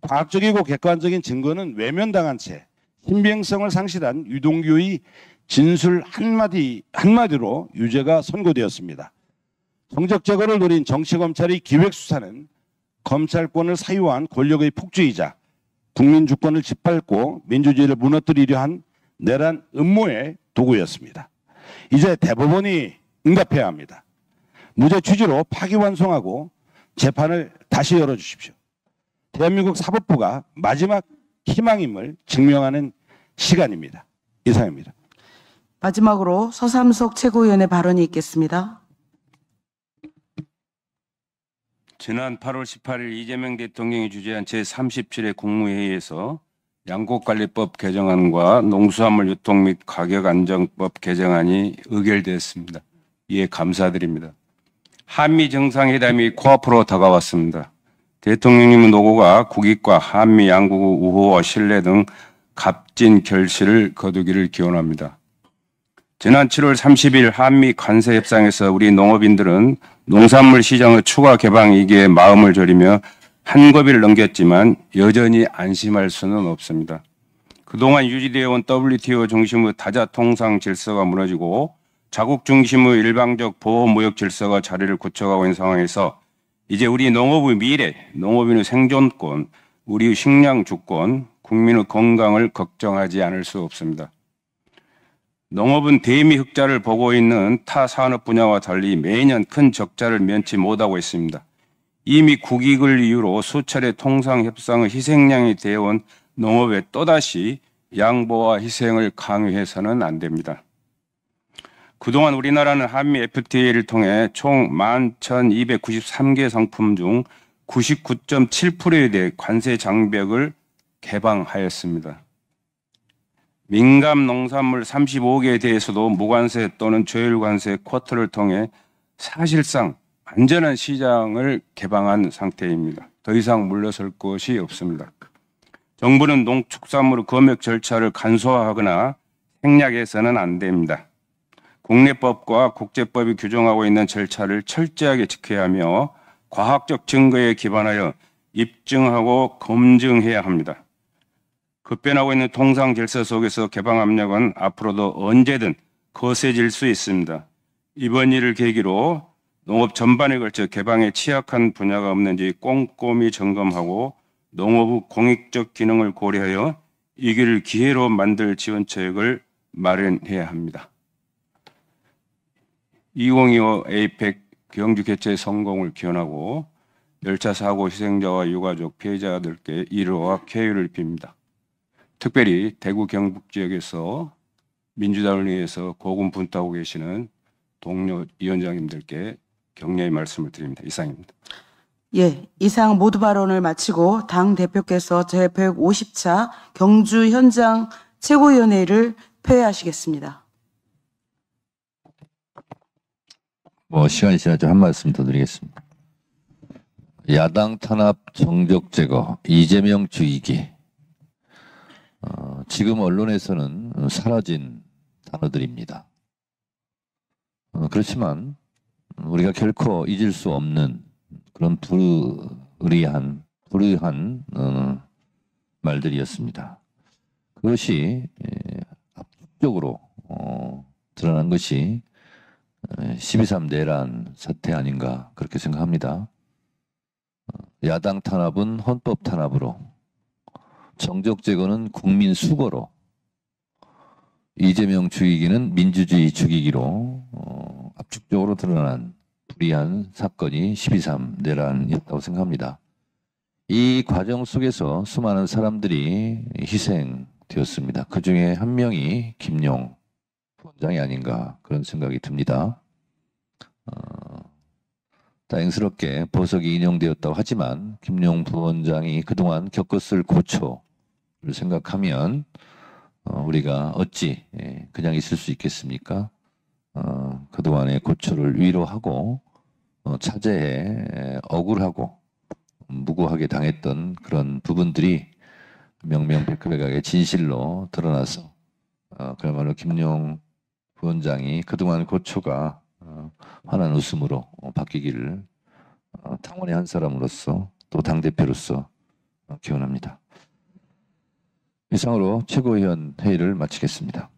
과학적이고 객관적인 증거는 외면당한 채 신빙성을 상실한 유동규의 진술 한마디로 유죄가 선고되었습니다. 성적 제거를 노린 정치검찰의 기획수사는 검찰권을 사유한 권력의 폭주이자 국민 주권을 짓밟고 민주주의를 무너뜨리려 한 내란 음모의 도구였습니다. 이제 대법원이 응답해야 합니다. 무죄 취지로 파기환송하고 재판을 다시 열어주십시오. 대한민국 사법부가 마지막 희망임을 증명하는 시간입니다. 이상입니다. 마지막으로 서삼석 최고위원의 발언이 있겠습니다. 지난 8월 18일 이재명 대통령이 주재한 제37회 국무회의에서 양곡관리법 개정안과 농수산물 유통 및 가격안정법 개정안이 의결되었습니다. 이에 감사드립니다. 한미 정상회담이 코앞으로 다가왔습니다. 대통령님의 노고가 국익과 한미 양국의 우호와 신뢰 등 값진 결실을 거두기를 기원합니다. 지난 7월 30일 한미 관세 협상에서 우리 농업인들은 농산물 시장의 추가 개방 이기에 마음을 졸이며 한고비를 넘겼지만 여전히 안심할 수는 없습니다. 그동안 유지되어 온 WTO 중심의 다자 통상 질서가 무너지고 자국 중심의 일방적 보호 무역 질서가 자리를 굳혀가고 있는 상황에서 이제 우리 농업의 미래, 농업인의 생존권, 우리의 식량 주권, 국민의 건강을 걱정하지 않을 수 없습니다. 농업은 대미 흑자를 보고 있는 타 산업 분야와 달리 매년 큰 적자를 면치 못하고 있습니다. 이미 국익을 이유로 수차례 통상협상의 희생양이 되어온 농업에 또다시 양보와 희생을 강요해서는 안 됩니다. 그동안 우리나라는 한미 FTA를 통해 총 11,293개 상품 중 99.7%에 대해 관세 장벽을 개방하였습니다. 민감 농산물 35개에 대해서도 무관세 또는 조율관세 쿼터를 통해 사실상 안전한 시장을 개방한 상태입니다. 더 이상 물러설 것이 없습니다. 정부는 농축산물 검역 절차를 간소화하거나 생략해서는 안 됩니다. 국내법과 국제법이 규정하고 있는 절차를 철저하게 지켜야 하며 과학적 증거에 기반하여 입증하고 검증해야 합니다. 급변하고 있는 통상 질서 속에서 개방 압력은 앞으로도 언제든 거세질 수 있습니다. 이번 일을 계기로 농업 전반에 걸쳐 개방에 취약한 분야가 없는지 꼼꼼히 점검하고 농업의 공익적 기능을 고려하여 이 길을 기회로 만들 지원책을 마련해야 합니다. 2025 에이펙 경주 개최 성공을 기원하고 열차 사고 희생자와 유가족 피해자들께 위로와 쾌유를 빕니다. 특별히 대구 경북 지역에서 민주당을 위해서 고군분투하고 계시는 동료 위원장님들께 격려의 말씀을 드립니다. 이상입니다. 예, 이상 모두 발언을 마치고 당 대표께서 제150차 경주 현장 최고위원회를 폐회하시겠습니다. 시간이 지나서 한 말씀 더 드리겠습니다. 야당 탄압 정적 제거, 이재명 주의기. 지금 언론에서는 사라진 단어들입니다. 그렇지만 우리가 결코 잊을 수 없는 그런 불의한 말들이었습니다. 그것이 압축적으로 드러난 것이 12.3 내란 사태 아닌가 그렇게 생각합니다. 야당 탄압은 헌법 탄압으로, 정적 제거는 국민 수거로, 이재명 죽이기는 민주주의 죽이기로 압축적으로 드러난 불의한 사건이 12.3 내란이었다고 생각합니다. 이 과정 속에서 수많은 사람들이 희생되었습니다. 그 중에 한 명이 김용 부원장이 아닌가 그런 생각이 듭니다. 다행스럽게 보석이 인용되었다고 하지만 김용 부원장이 그동안 겪었을 고초를 생각하면 우리가 어찌 그냥 있을 수 있겠습니까? 그동안의 고초를 위로하고 차제에 억울하고 무고하게 당했던 그런 부분들이 명명백백하게 진실로 드러나서 그야말로 김용 부원장이 그동안 고초가 환한 웃음으로 바뀌기를 당원의 한 사람으로서 또 당대표로서 기원합니다. 이상으로 최고위원 회의를 마치겠습니다.